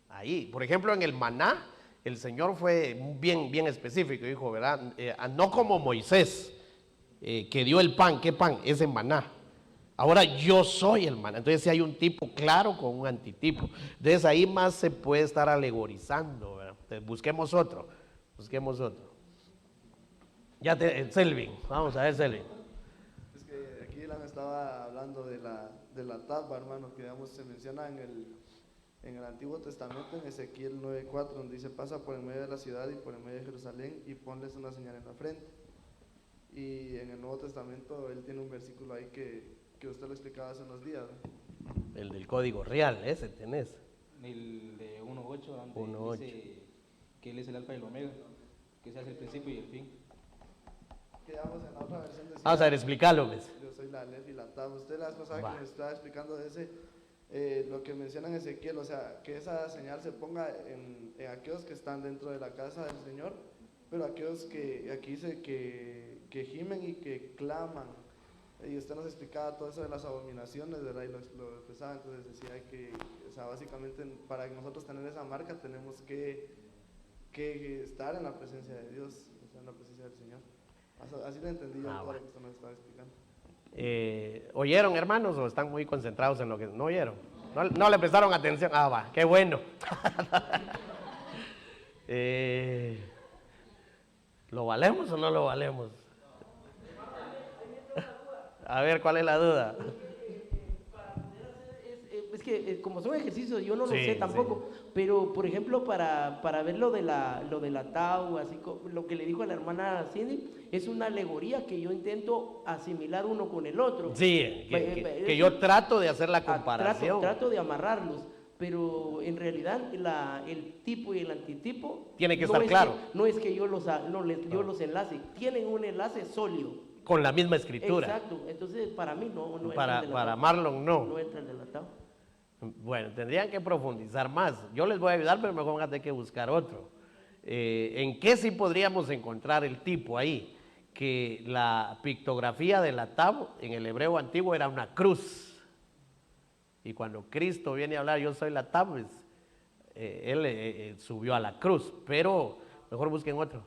ahí. Por ejemplo, en el maná, el Señor fue bien específico, dijo, ¿verdad? No como Moisés, que dio el pan. ¿Qué pan? Ese maná. Ahora yo soy el maná. Entonces si hay un tipo claro con un antitipo. Entonces ahí más se puede estar alegorizando, ¿verdad? Entonces, busquemos otro. Selvin, vamos a ver, Selvin. Es que aquí Ilan estaba hablando de la tapa, hermano, que digamos se menciona en el Antiguo Testamento, en Ezequiel 9:4, donde dice: pasa por en medio de la ciudad y por en medio de Jerusalén y ponles una señal en la frente. Y en el Nuevo Testamento él tiene un versículo ahí que usted lo explicaba hace unos días, ¿no? El del código real, ese tenés. El de 1.8, donde 1.8. dice que él es el alfa y el omega, que se hace el principio y el fin. Quedamos en la otra versión decía, Vamos a ver, explícalo, pues. yo soy la Aleph y la Tab. Usted la vez pasada que me estaba explicando de ese, lo que menciona en Ezequiel, o sea, que esa señal se ponga en aquellos que están dentro de la casa del Señor, pero aquellos que aquí dice que gimen y que claman. Y usted nos explicaba todo eso de las abominaciones, ¿verdad? Y lo expresaba, entonces decía que, o sea, básicamente para nosotros tener esa marca tenemos que estar en la presencia de Dios, o sea, en la presencia del Señor. Así lo entendí yo todo lo que usted nos estaba explicando. ¿Oyeron, hermanos, o están muy concentrados en lo que no oyeron? No le prestaron atención. Ah, va, qué bueno. ¿Lo valemos o no lo valemos? A ver, ¿cuál es la duda? Es que como son ejercicios yo no lo Sí, sé tampoco, sí. pero por ejemplo para ver lo de la Tau, así lo que le dijo a la hermana Cindy, es una alegoría que yo intento asimilar uno con el otro. Sí, que yo trato de hacer la comparación. Trato de amarrarlos, pero en realidad el tipo y el antitipo Tiene que estar claro. no es que yo yo los enlace, tienen un enlace sólido. Con la misma escritura. Exacto, entonces para mí no entra el delatado. Para Marlon no. No entra el delatado. Bueno, tendrían que profundizar más. Yo les voy a ayudar, pero mejor van a tener que buscar otro. ¿En qué sí podríamos encontrar el tipo ahí? Que la pictografía de la tab en el hebreo antiguo era una cruz. Y cuando Cristo viene a hablar, yo soy la tab, pues, él subió a la cruz. Pero mejor busquen otro.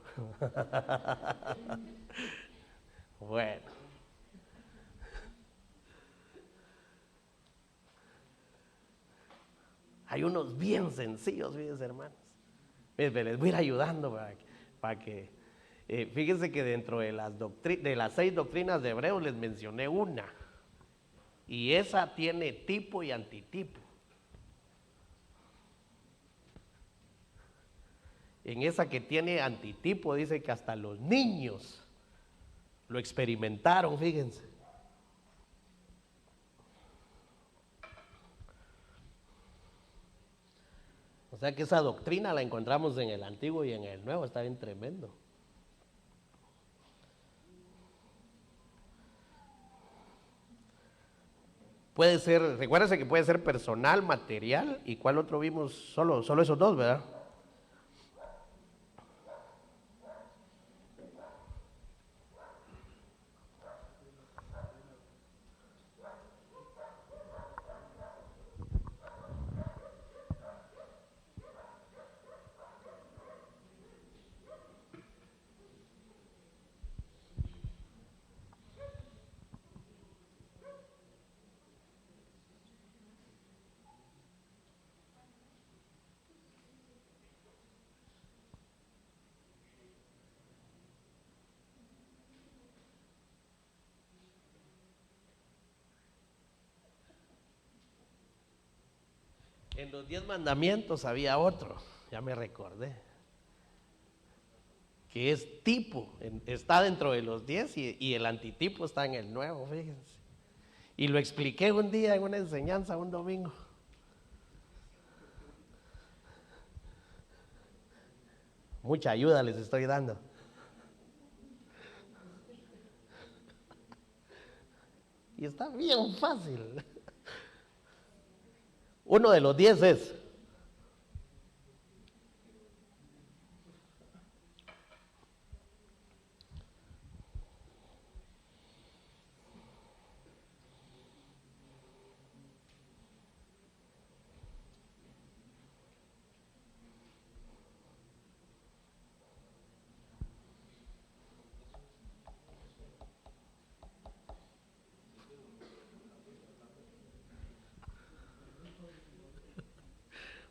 Bueno. Hay unos bien sencillos, fíjense, hermanos. Les voy a ir ayudando para que fíjense que dentro de las 6 doctrinas de Hebreos les mencioné una. Y esa tiene tipo y antitipo. En esa que tiene antitipo dice que hasta los niños lo experimentaron, fíjense. O sea que esa doctrina la encontramos en el Antiguo y en el Nuevo, está bien tremendo. Puede ser, recuérdense que puede ser personal, material, ¿y cuál otro vimos? Solo esos dos, ¿verdad? En los 10 mandamientos había otro, ya me recordé, que es tipo, está dentro de los 10 y el antitipo está en el Nuevo, fíjense. Y lo expliqué un día en una enseñanza, un domingo. Mucha ayuda les estoy dando. Y está bien fácil. Uno de los 10 es: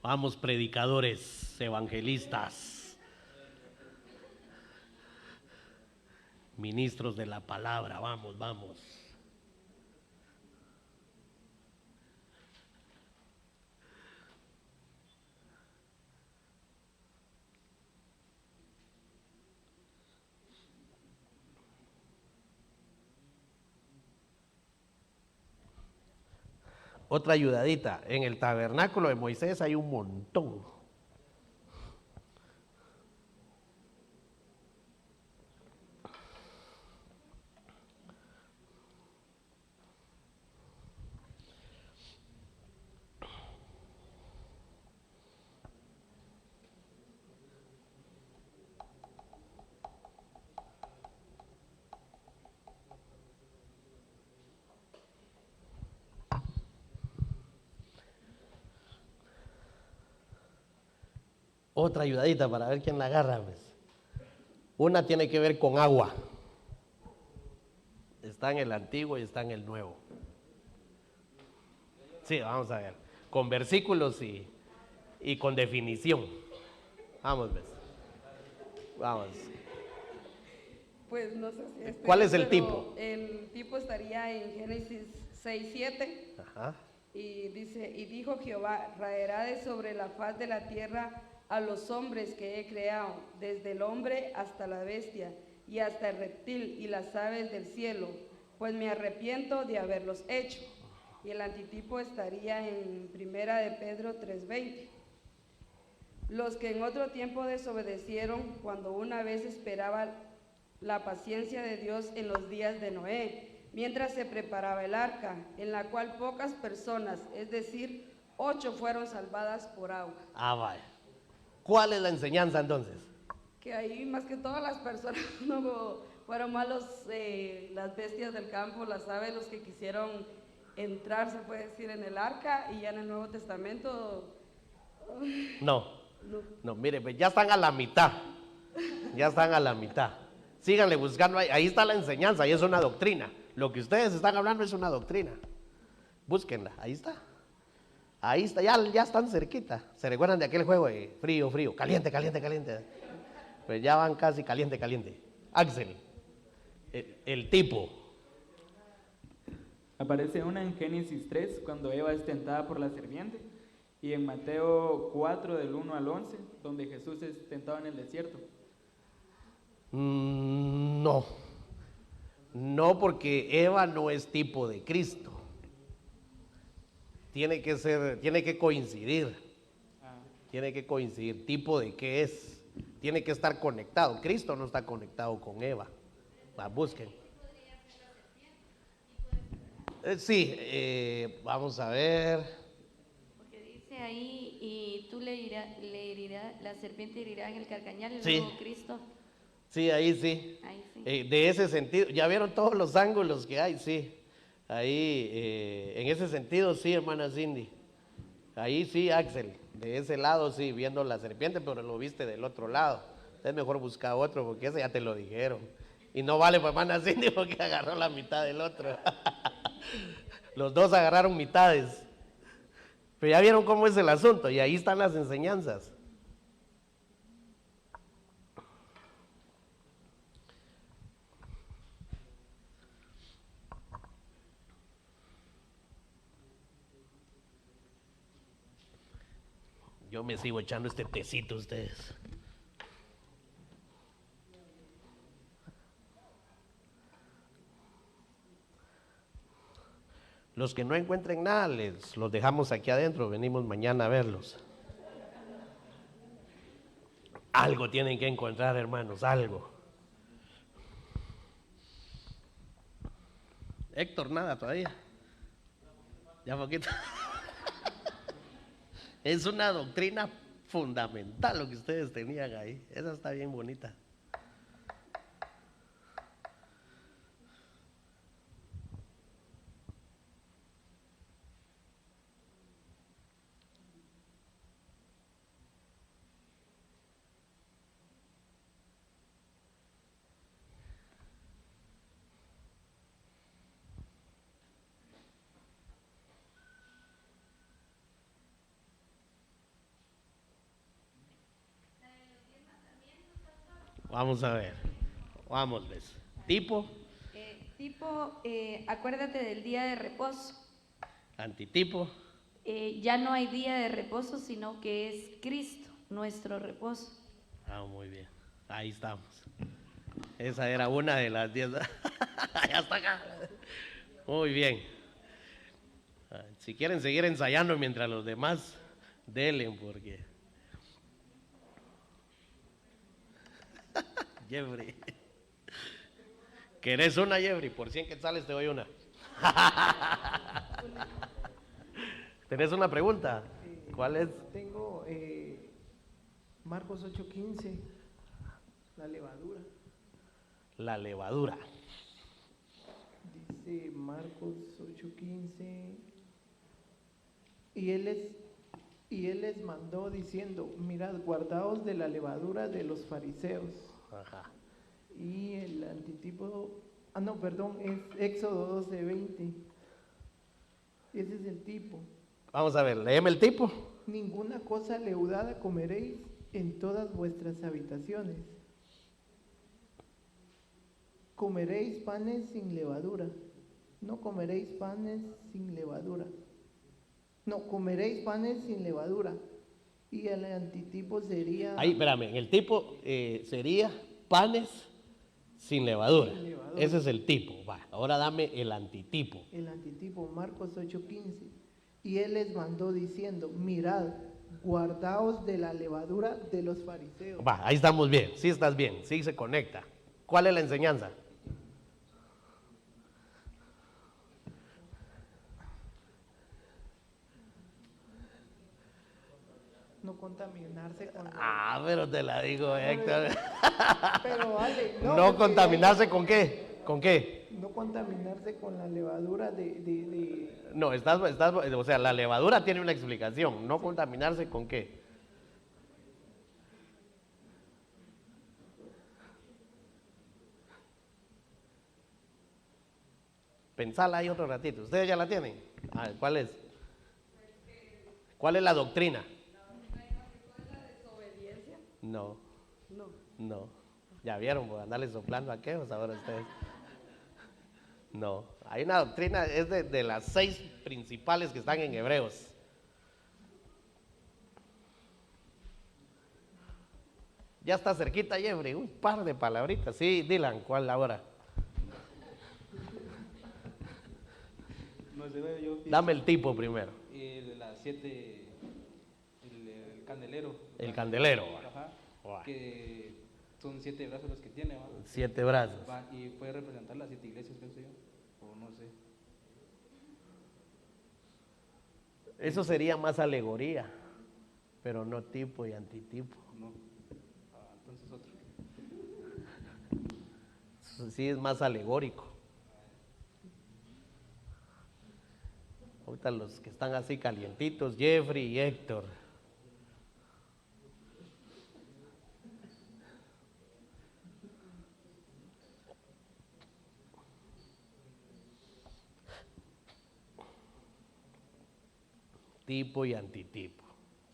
vamos, predicadores, evangelistas, ministros de la palabra, vamos, vamos. Otra ayudadita, en el tabernáculo de Moisés hay un montón. Otra ayudadita para ver quién la agarra, pues. Una tiene que ver con agua. Está en el Antiguo y está en el Nuevo. Sí, vamos a ver. Con versículos y con definición. Vamos, pues. Vamos. Pues no sé si ¿Cuál es el pero tipo? El tipo estaría en Génesis 6:7 Ajá. y dice, y dijo Jehová, raerá de sobre la faz de la tierra a los hombres que he creado, desde el hombre hasta la bestia, y hasta el reptil y las aves del cielo, pues me arrepiento de haberlos hecho. Y el antitipo estaría en Primera de Pedro 3:20. Los que en otro tiempo desobedecieron cuando una vez esperaba la paciencia de Dios en los días de Noé, mientras se preparaba el arca, en la cual pocas personas, es decir, 8 fueron salvadas por agua. Ah, vaya. ¿Cuál es la enseñanza entonces? Que ahí más que todas las personas no fueron malos, las bestias del campo, las aves, los que quisieron entrar, se puede decir, en el arca, y ya en el Nuevo Testamento No, mire, pues ya están a la mitad. Ya están a la mitad. Síganle buscando ahí está la enseñanza y es una doctrina. Lo que ustedes están hablando es una doctrina. Búsquenla, ahí está. Ahí está, ya están cerquita. ¿Se recuerdan de aquel juego de frío, frío, caliente, caliente, caliente? Pues ya van casi caliente, caliente. Axel, el tipo. Aparece una en Génesis 3, cuando Eva es tentada por la serpiente, y en Mateo 4, del 1 al 11, donde Jesús es tentado en el desierto. No, porque Eva no es tipo de Cristo. Tiene que coincidir. Tiene que coincidir. ¿Tipo de qué es? Tiene que estar conectado. Cristo no está conectado con Eva. Busquen. Sí, vamos a ver. Porque dice ahí, y tú le herirás, la serpiente herirá en el carcañal, y Sí. luego Cristo. Sí, ahí sí. Ahí sí. De ese sentido, ya vieron todos los ángulos que hay, sí. Ahí, en ese sentido, sí, hermana Cindy. Ahí sí, Axel. De ese lado, sí, viendo la serpiente, pero lo viste del otro lado. Es mejor buscar otro, porque ese ya te lo dijeron. Y no vale para hermana Cindy porque agarró la mitad del otro. Los dos agarraron mitades. Pero ya vieron cómo es el asunto, y ahí están las enseñanzas. Yo me sigo echando este tecito ustedes. Los que no encuentren nada, los dejamos aquí adentro, venimos mañana a verlos. Algo tienen que encontrar, hermanos, algo. Héctor, nada todavía. Ya poquito. Es una doctrina fundamental lo que ustedes tenían ahí. Esa está bien bonita. Vamos a ver. Vamos, ¿ves? Tipo, Acuérdate del día de reposo. antitipo, Ya no hay día de reposo, sino que es Cristo, nuestro reposo. muy bien. Ahí estamos. Esa era una de las 10. Ya está acá. Muy bien. Si quieren seguir ensayando mientras los demás delen, porque Jeffrey. ¿Querés una, Jeffrey? Por 100 quetzales te doy una. ¿Tenés una pregunta? ¿Cuál es? Tengo Marcos 8:15, la levadura. La levadura. Dice Marcos 8:15, y él es Y él les mandó diciendo, mirad, guardaos de la levadura de los fariseos. Ajá. Y el antitipo, es Éxodo 12:20. Ese es el tipo. Vamos a ver, léeme el tipo. Ninguna cosa leudada comeréis en todas vuestras habitaciones. Comeréis panes sin levadura. No comeréis panes sin levadura. No, comeréis panes sin levadura. Y el antitipo sería... Ahí, espérame, en el tipo sería panes sin levadura. Sin levadura. Ese es el tipo. Va, ahora dame el antitipo. El antitipo, Marcos 8:15. Y él les mandó diciendo, mirad, guardaos de la levadura de los fariseos. Va, ahí estamos bien, sí estás bien, sí se conecta. ¿Cuál es la enseñanza? No contaminarse con... Pero te la digo, Héctor. Pero vale, No porque contaminarse con qué, ¿con qué? no contaminarse con la levadura de... No, o sea, la levadura tiene una explicación, no contaminarse con qué. Pensala ahí otro ratito. ¿Ustedes ya la tienen? ¿Cuál es? ¿Cuál es la doctrina? No. No. Ya vieron, por andarle soplando a quejos ahora ustedes. No. Hay una doctrina, es de las 6 principales que están en Hebreos. Ya está cerquita, Jeffrey, un par de palabritas. Sí, Dylan, ¿cuál ahora? No sé, yo Dame el tipo primero. las 7, el candelero. El candelero. Ajá. Va. Que son 7 brazos los que tiene, ¿va? 7 brazos. Va, y puede representar las 7 iglesias, pienso yo. O no sé. Eso sería más alegoría, pero no tipo y antitipo. No. Entonces otro. Sí, es más alegórico. Ahorita los que están así calientitos, Jeffrey y Héctor. Tipo y antitipo.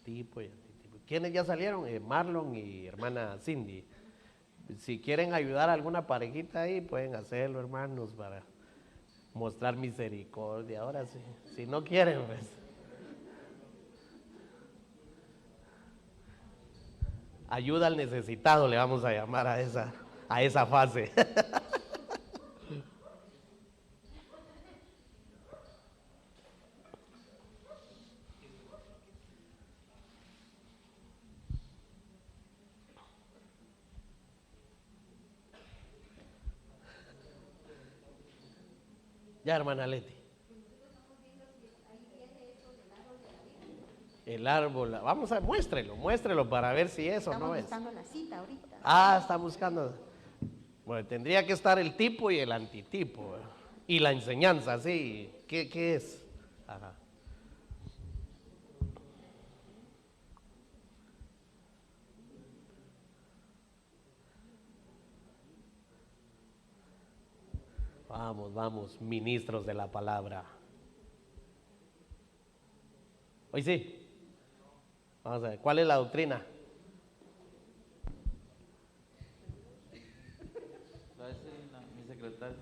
Tipo y antitipo. ¿Quiénes ya salieron? Marlon y hermana Cindy. Si quieren ayudar a alguna parejita ahí, pueden hacerlo, hermanos, para mostrar misericordia. Ahora sí, si no quieren, pues. Ayuda al necesitado, le vamos a llamar a esa fase. Ya, hermana Leti. El árbol, vamos a, muéstrelo para ver si eso no es. Estamos buscando la cita ahorita. Está buscando. Bueno, tendría que estar el tipo y el antitipo. Y la enseñanza, sí. ¿Qué es? Ajá. Vamos, ministros de la palabra. Hoy sí. Vamos a ver, ¿cuál es la doctrina? Mi secretaria.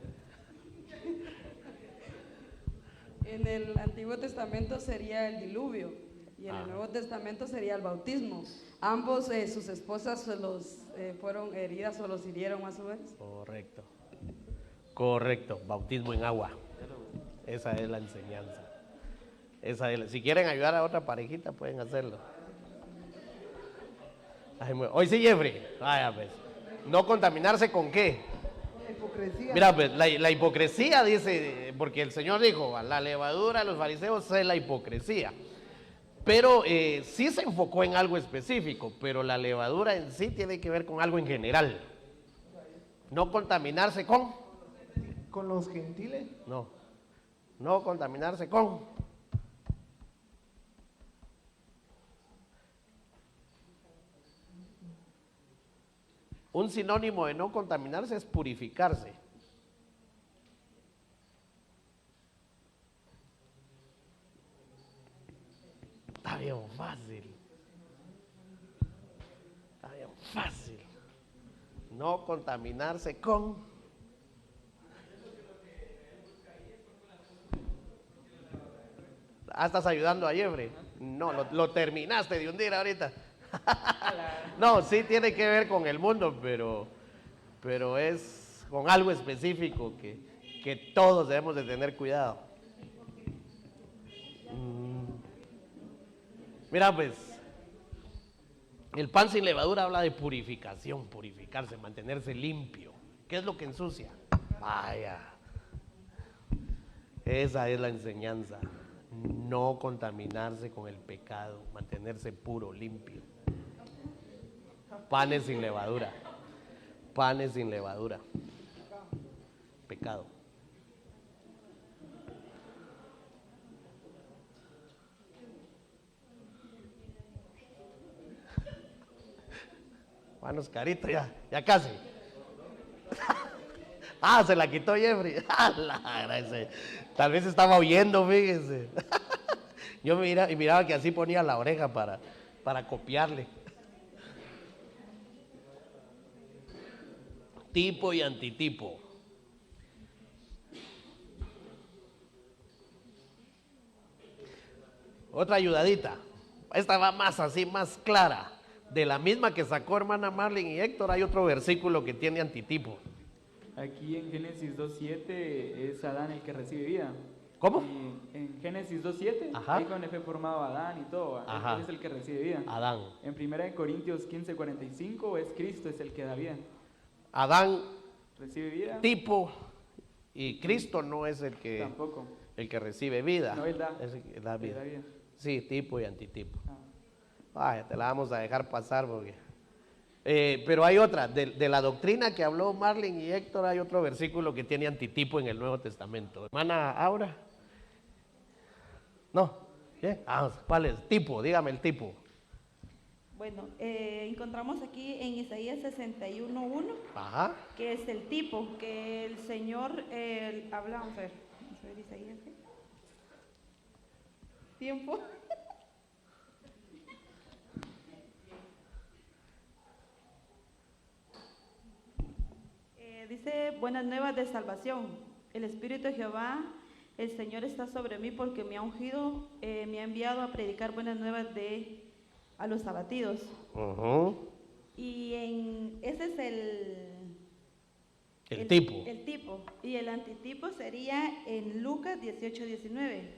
En el Antiguo Testamento sería el diluvio y en el Nuevo Testamento sería el bautismo. Ambos, sus esposas fueron heridas o los hirieron más o menos. Correcto, bautismo en agua. Esa es la enseñanza. Si quieren ayudar a otra parejita, pueden hacerlo. Hoy sí, Jeffrey. Vaya, pues. No contaminarse con qué. Hipocresía. Mira, pues la hipocresía dice, porque el Señor dijo, la levadura de los fariseos es la hipocresía. Pero sí se enfocó en algo específico, pero la levadura en sí tiene que ver con algo en general. No contaminarse con los gentiles. No contaminarse con Un sinónimo de no contaminarse es purificarse. Está bien fácil. Está bien fácil. No contaminarse con. Ah, estás ayudando a Jeffrey. No, lo terminaste de hundir ahorita. No, sí tiene que ver con el mundo, pero es con algo específico que todos debemos de tener cuidado. Mira, pues, el pan sin levadura habla de purificación, purificarse, mantenerse limpio. ¿Qué es lo que ensucia? Vaya, esa es la enseñanza. No contaminarse con el pecado, mantenerse puro, limpio. Panes sin levadura. Panes sin levadura. Pecado. Bueno, Oscarito, ya casi. Ah, se la quitó Jeffrey. Tal vez estaba oyendo, fíjese. Yo miraba que así ponía la oreja para copiarle. Tipo y antitipo. Otra ayudadita. Esta va más así, más clara. De la misma que sacó hermana Marlene y Héctor, hay otro versículo que tiene antitipo. Aquí en Génesis 2.7 es Adán el que recibe vida. ¿Cómo? Y en Génesis 2.7, Ajá. ahí cuando fue formado Adán y todo, Ajá. él es el que recibe vida. Adán. En 1 Corintios 15.45 es Cristo es el que da vida. Adán, Recibe vida. tipo, y Cristo no es el que Tampoco. recibe vida. No, él da. Es el que da Él vida. da vida. Sí, tipo y antitipo. Ah. Vaya, te la vamos a dejar pasar porque... pero hay otra, de la doctrina que habló Marlene y Héctor, hay otro versículo que tiene antitipo en el Nuevo Testamento. Hermana Aura. No, ¿qué? ¿Cuál es? Tipo, dígame el tipo. Bueno, encontramos aquí en Isaías 61:1, Ajá. que es el tipo, que el Señor habla, vamos a ver Isaías, ¿qué? Tiempo. Dice, buenas nuevas de salvación. El Espíritu de Jehová, el Señor está sobre mí porque me ha ungido, me ha enviado a predicar buenas nuevas a los abatidos. Y ese es el tipo. El tipo. Y el antitipo sería en Lucas 18:19.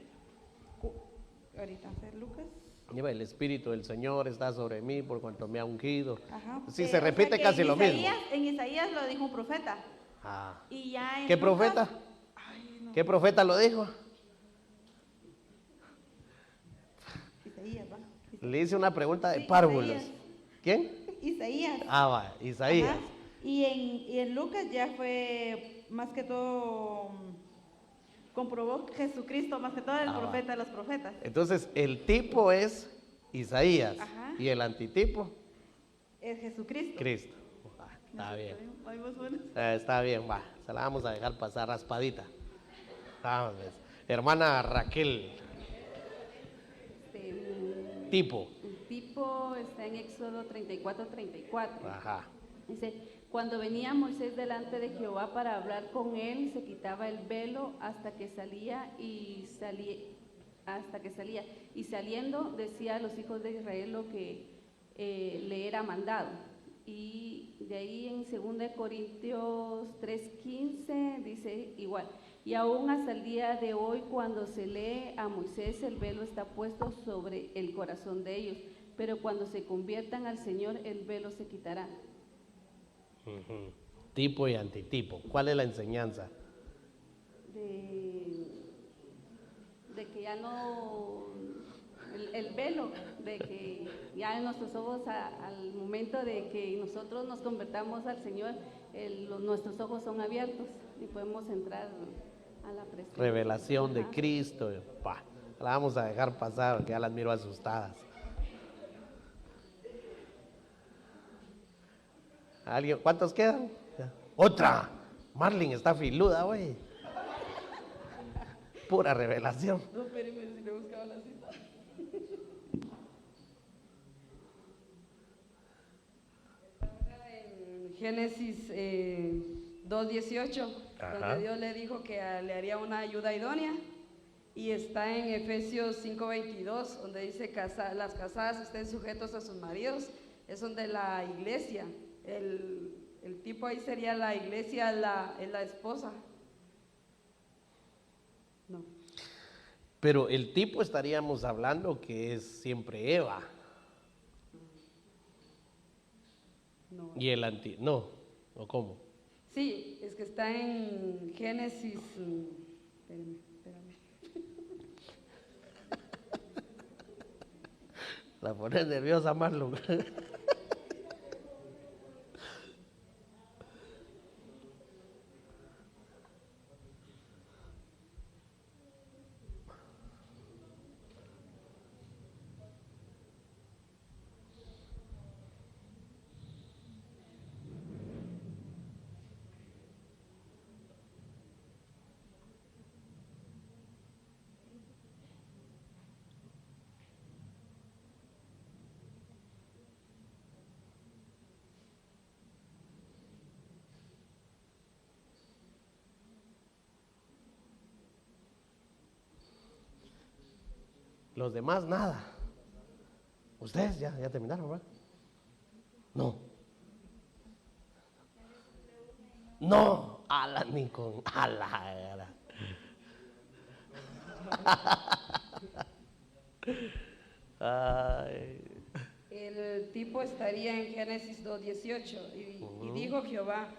Ahorita hacer Lucas. Lleva el Espíritu del Señor está sobre mí por cuanto me ha ungido. Ajá. Sí, se repite casi lo mismo. En Isaías lo dijo un profeta. Ah. Y ya en ¿Qué Lucas, profeta? ¿Qué profeta lo dijo? Isaías, ¿va? Le hice una pregunta de Sí, párvulos. Isaías. ¿Quién? Isaías. Ah, va, Isaías. Ajá. Y en Lucas ya fue más que todo comprobó Jesucristo, más que todo el profeta de los profetas. Entonces, el tipo es Isaías. Ajá. Y el antitipo, Es Jesucristo. Cristo. Está bien. Ay, más o menos. Está bien, va. Se la vamos a dejar pasar raspadita. Vamos, pues. Hermana Raquel, tipo. El tipo está en Éxodo 34:34. Ajá. Dice, cuando venía Moisés delante de Jehová para hablar con él, se quitaba el velo hasta que salía y saliendo decía a los hijos de Israel lo que le era mandado. Y de ahí en 2 Corintios 3:15 dice igual, y aún hasta el día de hoy cuando se lee a Moisés el velo está puesto sobre el corazón de ellos, pero cuando se conviertan al Señor el velo se quitará. Tipo y antitipo. ¿Cuál es la enseñanza? De que ya no, el velo, de que ya en nuestros ojos al momento de que nosotros nos convertamos al Señor, nuestros ojos son abiertos y podemos entrar a la presencia. Revelación de Ajá. Cristo. Pa, la vamos a dejar pasar porque ya las miro asustadas. ¿Alguien? ¿Cuántos quedan? Otra. Marlin está filuda, güey. Pura revelación. No, espérame, si le buscaba la cita. En Génesis 2:18, Ajá. donde Dios le dijo que le haría una ayuda idónea. Y está en Efesios 5:22, donde dice las casadas estén sujetos a sus maridos. Es donde la iglesia, el tipo ahí sería la iglesia, es la esposa. No. Pero el tipo estaríamos hablando que es siempre Eva. No. Y el no, ¿o cómo? Sí, es que está en Génesis. Espérame. La pones nerviosa, Marlon. Los demás, nada. ¿Ustedes ya terminaron, verdad? No. No, ala, ni con ala. Ay. El tipo estaría en Génesis 2:18 y dijo Jehová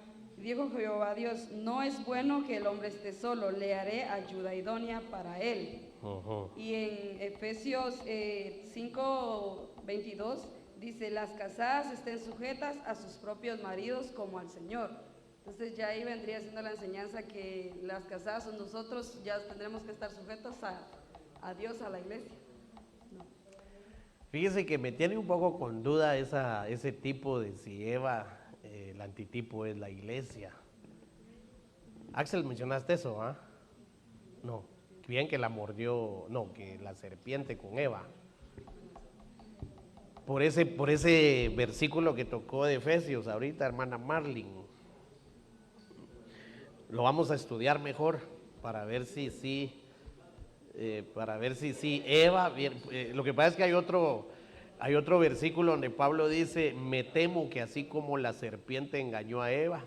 Dios, no es bueno que el hombre esté solo, le haré ayuda idónea para él. Y en Efesios 5:22 dice, las casadas estén sujetas a sus propios maridos como al Señor. Entonces ya ahí vendría siendo la enseñanza que las casadas o nosotros ya tendremos que estar sujetos a Dios, a la iglesia. No. Fíjese que me tiene un poco con duda ese tipo de si Eva, el antitipo es la iglesia. Axel, mencionaste eso, ¿ah? No, bien que la mordió, no, que la serpiente con Eva. Por ese versículo que tocó de Efesios ahorita, hermana Marlin. Lo vamos a estudiar mejor para ver si sí. Eva, bien, lo que pasa es que hay otro versículo donde Pablo dice, me temo que así como la serpiente engañó a Eva,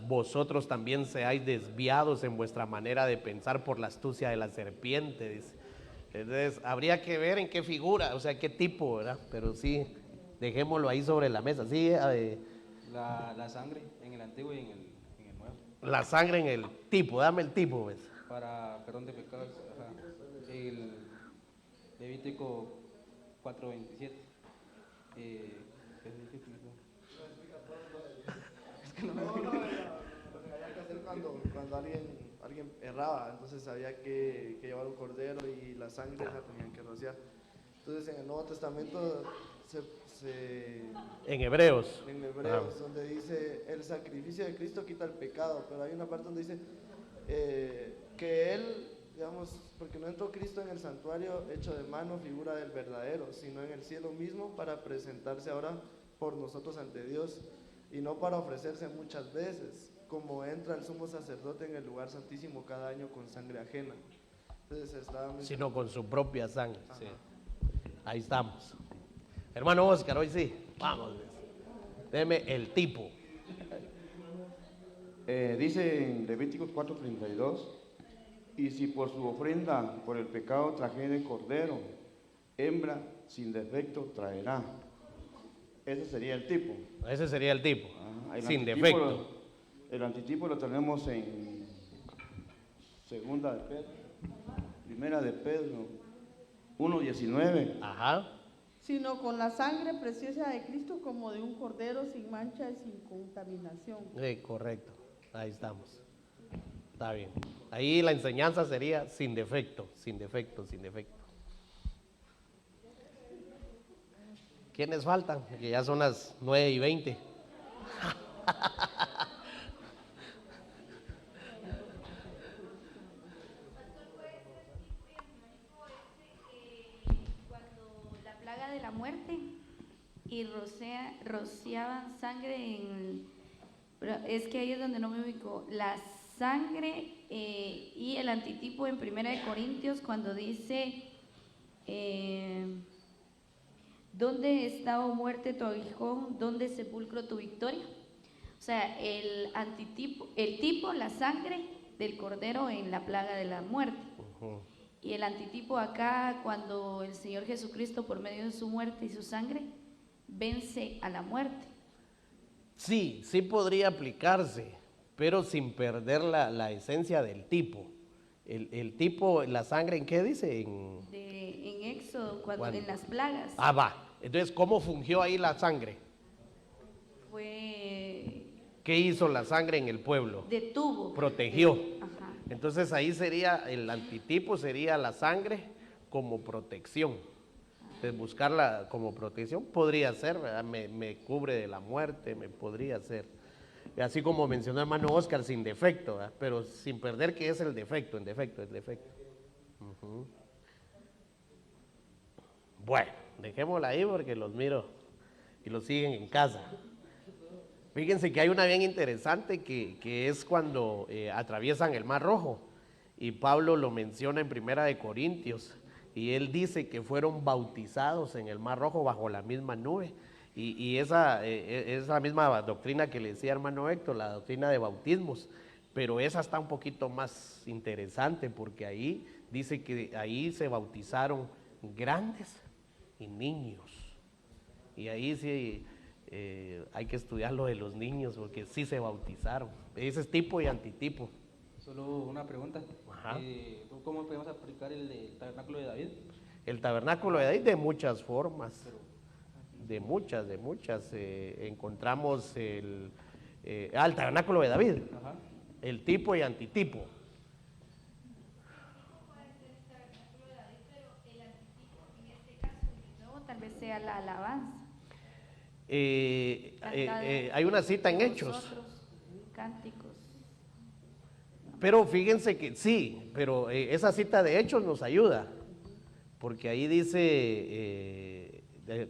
vosotros también seáis desviados en vuestra manera de pensar por la astucia de la serpiente, dice. Entonces, habría que ver en qué figura, o sea, qué tipo, ¿verdad? Pero sí, dejémoslo ahí sobre la mesa, sí. La sangre en el Antiguo y en el Nuevo. La sangre en el tipo, dame el tipo, ¿ves? Para perdón de pecados, ajá. El Levítico 4:27. Es que no me acuerdo. Lo que había que hacer cuando alguien erraba, entonces había que llevar un cordero y la sangre la tenían que rociar. Entonces en el Nuevo Testamento en Hebreos, donde dice el sacrificio de Cristo quita el pecado, pero hay una parte donde dice que Él, digamos, porque no entró Cristo en el santuario hecho de mano, figura del verdadero, sino en el cielo mismo para presentarse ahora por nosotros ante Dios y no para ofrecerse muchas veces, como entra el sumo sacerdote en el lugar santísimo cada año con sangre ajena. Entonces, sino con su propia sangre. Sí. Ahí estamos. Hermano Oscar, hoy sí, vamos. Deme el tipo. Dice en Levíticos 4:32, y si por su ofrenda por el pecado trajere cordero, hembra sin defecto traerá. Ese sería el tipo. Ese sería el tipo, sin defecto. El antitipo lo tenemos en Primera de Pedro 1:19. Ajá. Sino con la sangre preciosa de Cristo como de un cordero sin mancha y sin contaminación. Correcto, ahí estamos. Está bien. Ahí la enseñanza sería sin defecto, sin defecto, sin defecto. ¿Quiénes faltan? Que ya son las 9:20. Cuando la plaga de la muerte y rociaban sangre pero es que ahí es donde no me ubico, la sangre y el antitipo en 1 Corintios cuando dice ¿dónde está, oh muerte, tu aguijón? ¿Dónde sepulcro tu victoria? O sea, el tipo, la sangre del cordero en la plaga de la muerte. Y el antitipo acá, cuando el Señor Jesucristo, por medio de su muerte y su sangre, vence a la muerte. Sí, sí podría aplicarse, pero sin perder la esencia del tipo. El tipo, la sangre, ¿en qué dice? En Éxodo, en las plagas. Ah, va. Entonces, ¿cómo fungió ahí la sangre? ¿Qué hizo la sangre en el pueblo? Detuvo. Protegió. Ajá. Entonces ahí sería, el antitipo sería la sangre como protección. Entonces buscarla como protección podría ser, ¿verdad? Me cubre de la muerte, me podría ser. Así como mencionó el hermano Oscar, sin defecto, ¿verdad? Pero sin perder que es el defecto, el defecto. Bueno, dejémosla ahí porque los miro y los siguen en casa. Fíjense que hay una bien interesante que es cuando atraviesan el Mar Rojo, y Pablo lo menciona en 1 Corintios, y él dice que fueron bautizados en el Mar Rojo bajo la misma nube, y esa es la misma doctrina que le decía hermano Héctor, la doctrina de bautismos, pero esa está un poquito más interesante porque ahí dice que ahí se bautizaron grandes y niños, y ahí sí... hay que estudiar lo de los niños porque sí se bautizaron. Ese es tipo y antitipo. Solo una pregunta. ¿Cómo podemos aplicar el tabernáculo de David? El tabernáculo de David de muchas formas. De muchas. Encontramos el tabernáculo de David. Ajá. El tipo y antitipo. Tal vez sea la alabanza. Hay una cita en Hechos. Cánticos. Pero fíjense que sí, pero esa cita de Hechos nos ayuda, porque ahí dice,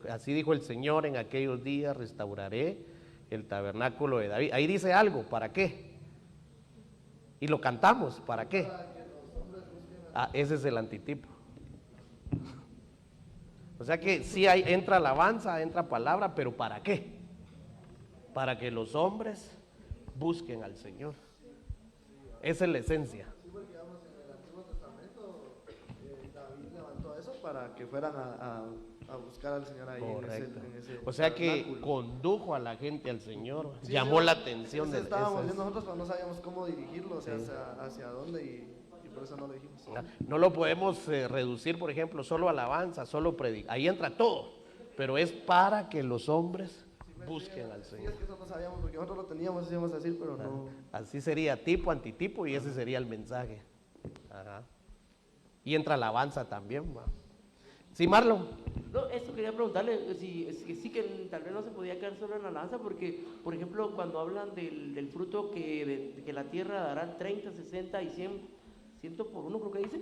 así dijo el Señor, en aquellos días restauraré el tabernáculo de David. Ahí dice algo, ¿para qué? Y lo cantamos, ¿para qué? Ese es el antitipo. O sea que sí entra alabanza, entra palabra, pero ¿para qué? Para que los hombres busquen al Señor. Esa es la esencia. Sí, porque digamos, en el Antiguo Testamento David levantó eso para que fueran a buscar al Señor ahí. Correcto. En ese O sea que tabernáculo. condujo a la gente al Señor, Sí, llamó sí, la atención eso de estábamos viendo nosotros, pero no sabíamos cómo dirigirlo, o sea, Sí. hacia dónde, y por eso no lo dijimos. No lo podemos reducir, por ejemplo, solo alabanza, solo predicar. Ahí entra todo, pero es para que los hombres busquen al Sí, Señor. es que nosotros sabíamos, porque nosotros lo teníamos, íbamos a decir, pero no. Así sería tipo, antitipo, y ese sería el mensaje. Ajá. Y entra alabanza también, ¿va? Sí, Marlon. No, eso quería preguntarle, sí que tal vez no se podía quedar solo en la lanza, porque, por ejemplo, cuando hablan del fruto que la tierra dará 30, 60 y 100 por uno, creo que dice,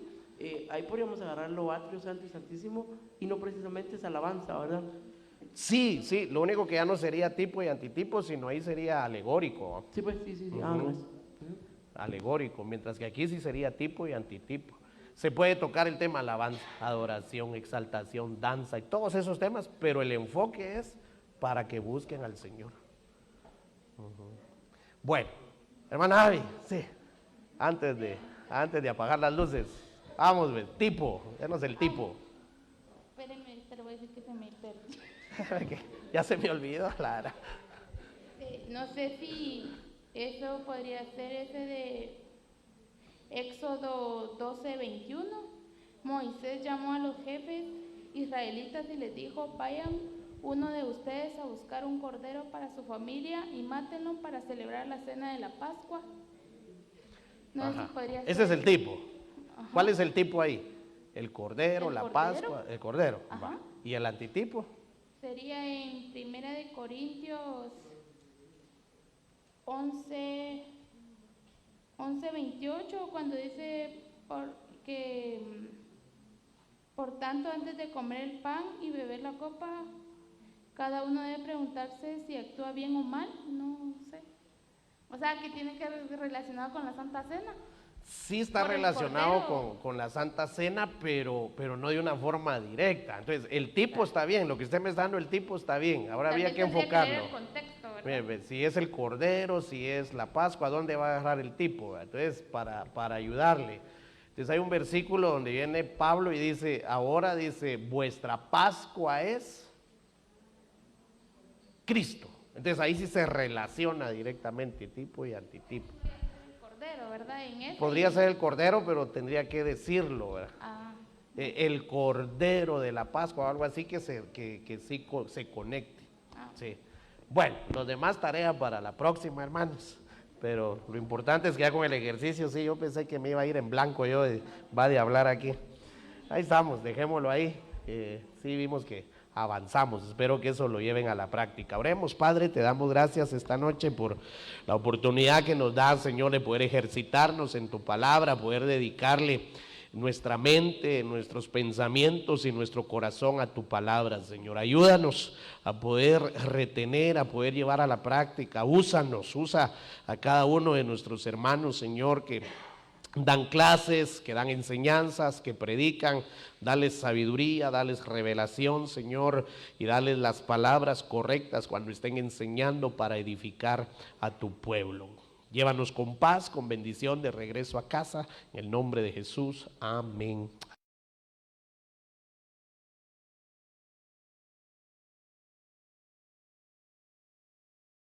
ahí podríamos agarrar lo atrio, santo y santísimo, y no precisamente es alabanza, ¿verdad? Sí, lo único que ya no sería tipo y antitipo, sino ahí sería alegórico. Sí, pues, sí. Alegórico, mientras que aquí sí sería tipo y antitipo. Se puede tocar el tema alabanza, adoración, exaltación, danza y todos esos temas, pero el enfoque es para que busquen al Señor. Bueno, hermana Avi, sí, antes de apagar las luces, vamos, tipo, denos el tipo. Espéreme, te lo voy a decir que se me perdió. Ya se me olvidó, Lara. No sé si eso podría ser ese de Éxodo 12:21. Moisés llamó a los jefes israelitas y les dijo: vayan uno de ustedes a buscar un cordero para su familia y mátenlo para celebrar la cena de la Pascua. No sé si podría ser. Ese es el tipo. Ajá. ¿Cuál es el tipo ahí? El cordero, ¿El la cordero? Pascua, el cordero. Ajá. Va. ¿Y el antitipo? Sería en 1 Corintios 11:28, cuando dice por tanto, antes de comer el pan y beber la copa, cada uno debe preguntarse si actúa bien o mal, no sé. O sea, que tiene que ver relacionado con la Santa Cena. Sí está relacionado con la Santa Cena, pero no de una forma directa. Entonces, el tipo está bien, lo que usted me está dando, el tipo está bien. Ahora había que enfocarlo. Si es el Cordero, si es la Pascua, ¿dónde va a agarrar el tipo? Entonces, para ayudarle. Entonces, hay un versículo donde viene Pablo y dice, ahora dice, vuestra Pascua es Cristo. Entonces, ahí sí se relaciona directamente tipo y antitipo. Cordero, ¿verdad? Podría ser el Cordero, pero tendría que decirlo, ¿verdad? El Cordero de la Pascua o algo así que sí se conecte. Sí. Bueno, los demás tareas para la próxima, hermanos. Pero lo importante es que ya con el ejercicio, sí, yo pensé que me iba a ir en blanco yo, va de hablar aquí. Ahí estamos, dejémoslo ahí. Sí, vimos que avanzamos, espero que eso lo lleven a la práctica. Oremos, Padre, te damos gracias esta noche por la oportunidad que nos da, Señor, de poder ejercitarnos en tu palabra, poder dedicarle nuestra mente, nuestros pensamientos y nuestro corazón a tu palabra, Señor. Ayúdanos a poder retener, a poder llevar a la práctica. Usa a cada uno de nuestros hermanos, Señor, que dan clases, que dan enseñanzas, que predican. Dales sabiduría, dales revelación, Señor, y dales las palabras correctas cuando estén enseñando para edificar a tu pueblo. Llévanos con paz, con bendición de regreso a casa, en el nombre de Jesús. Amén.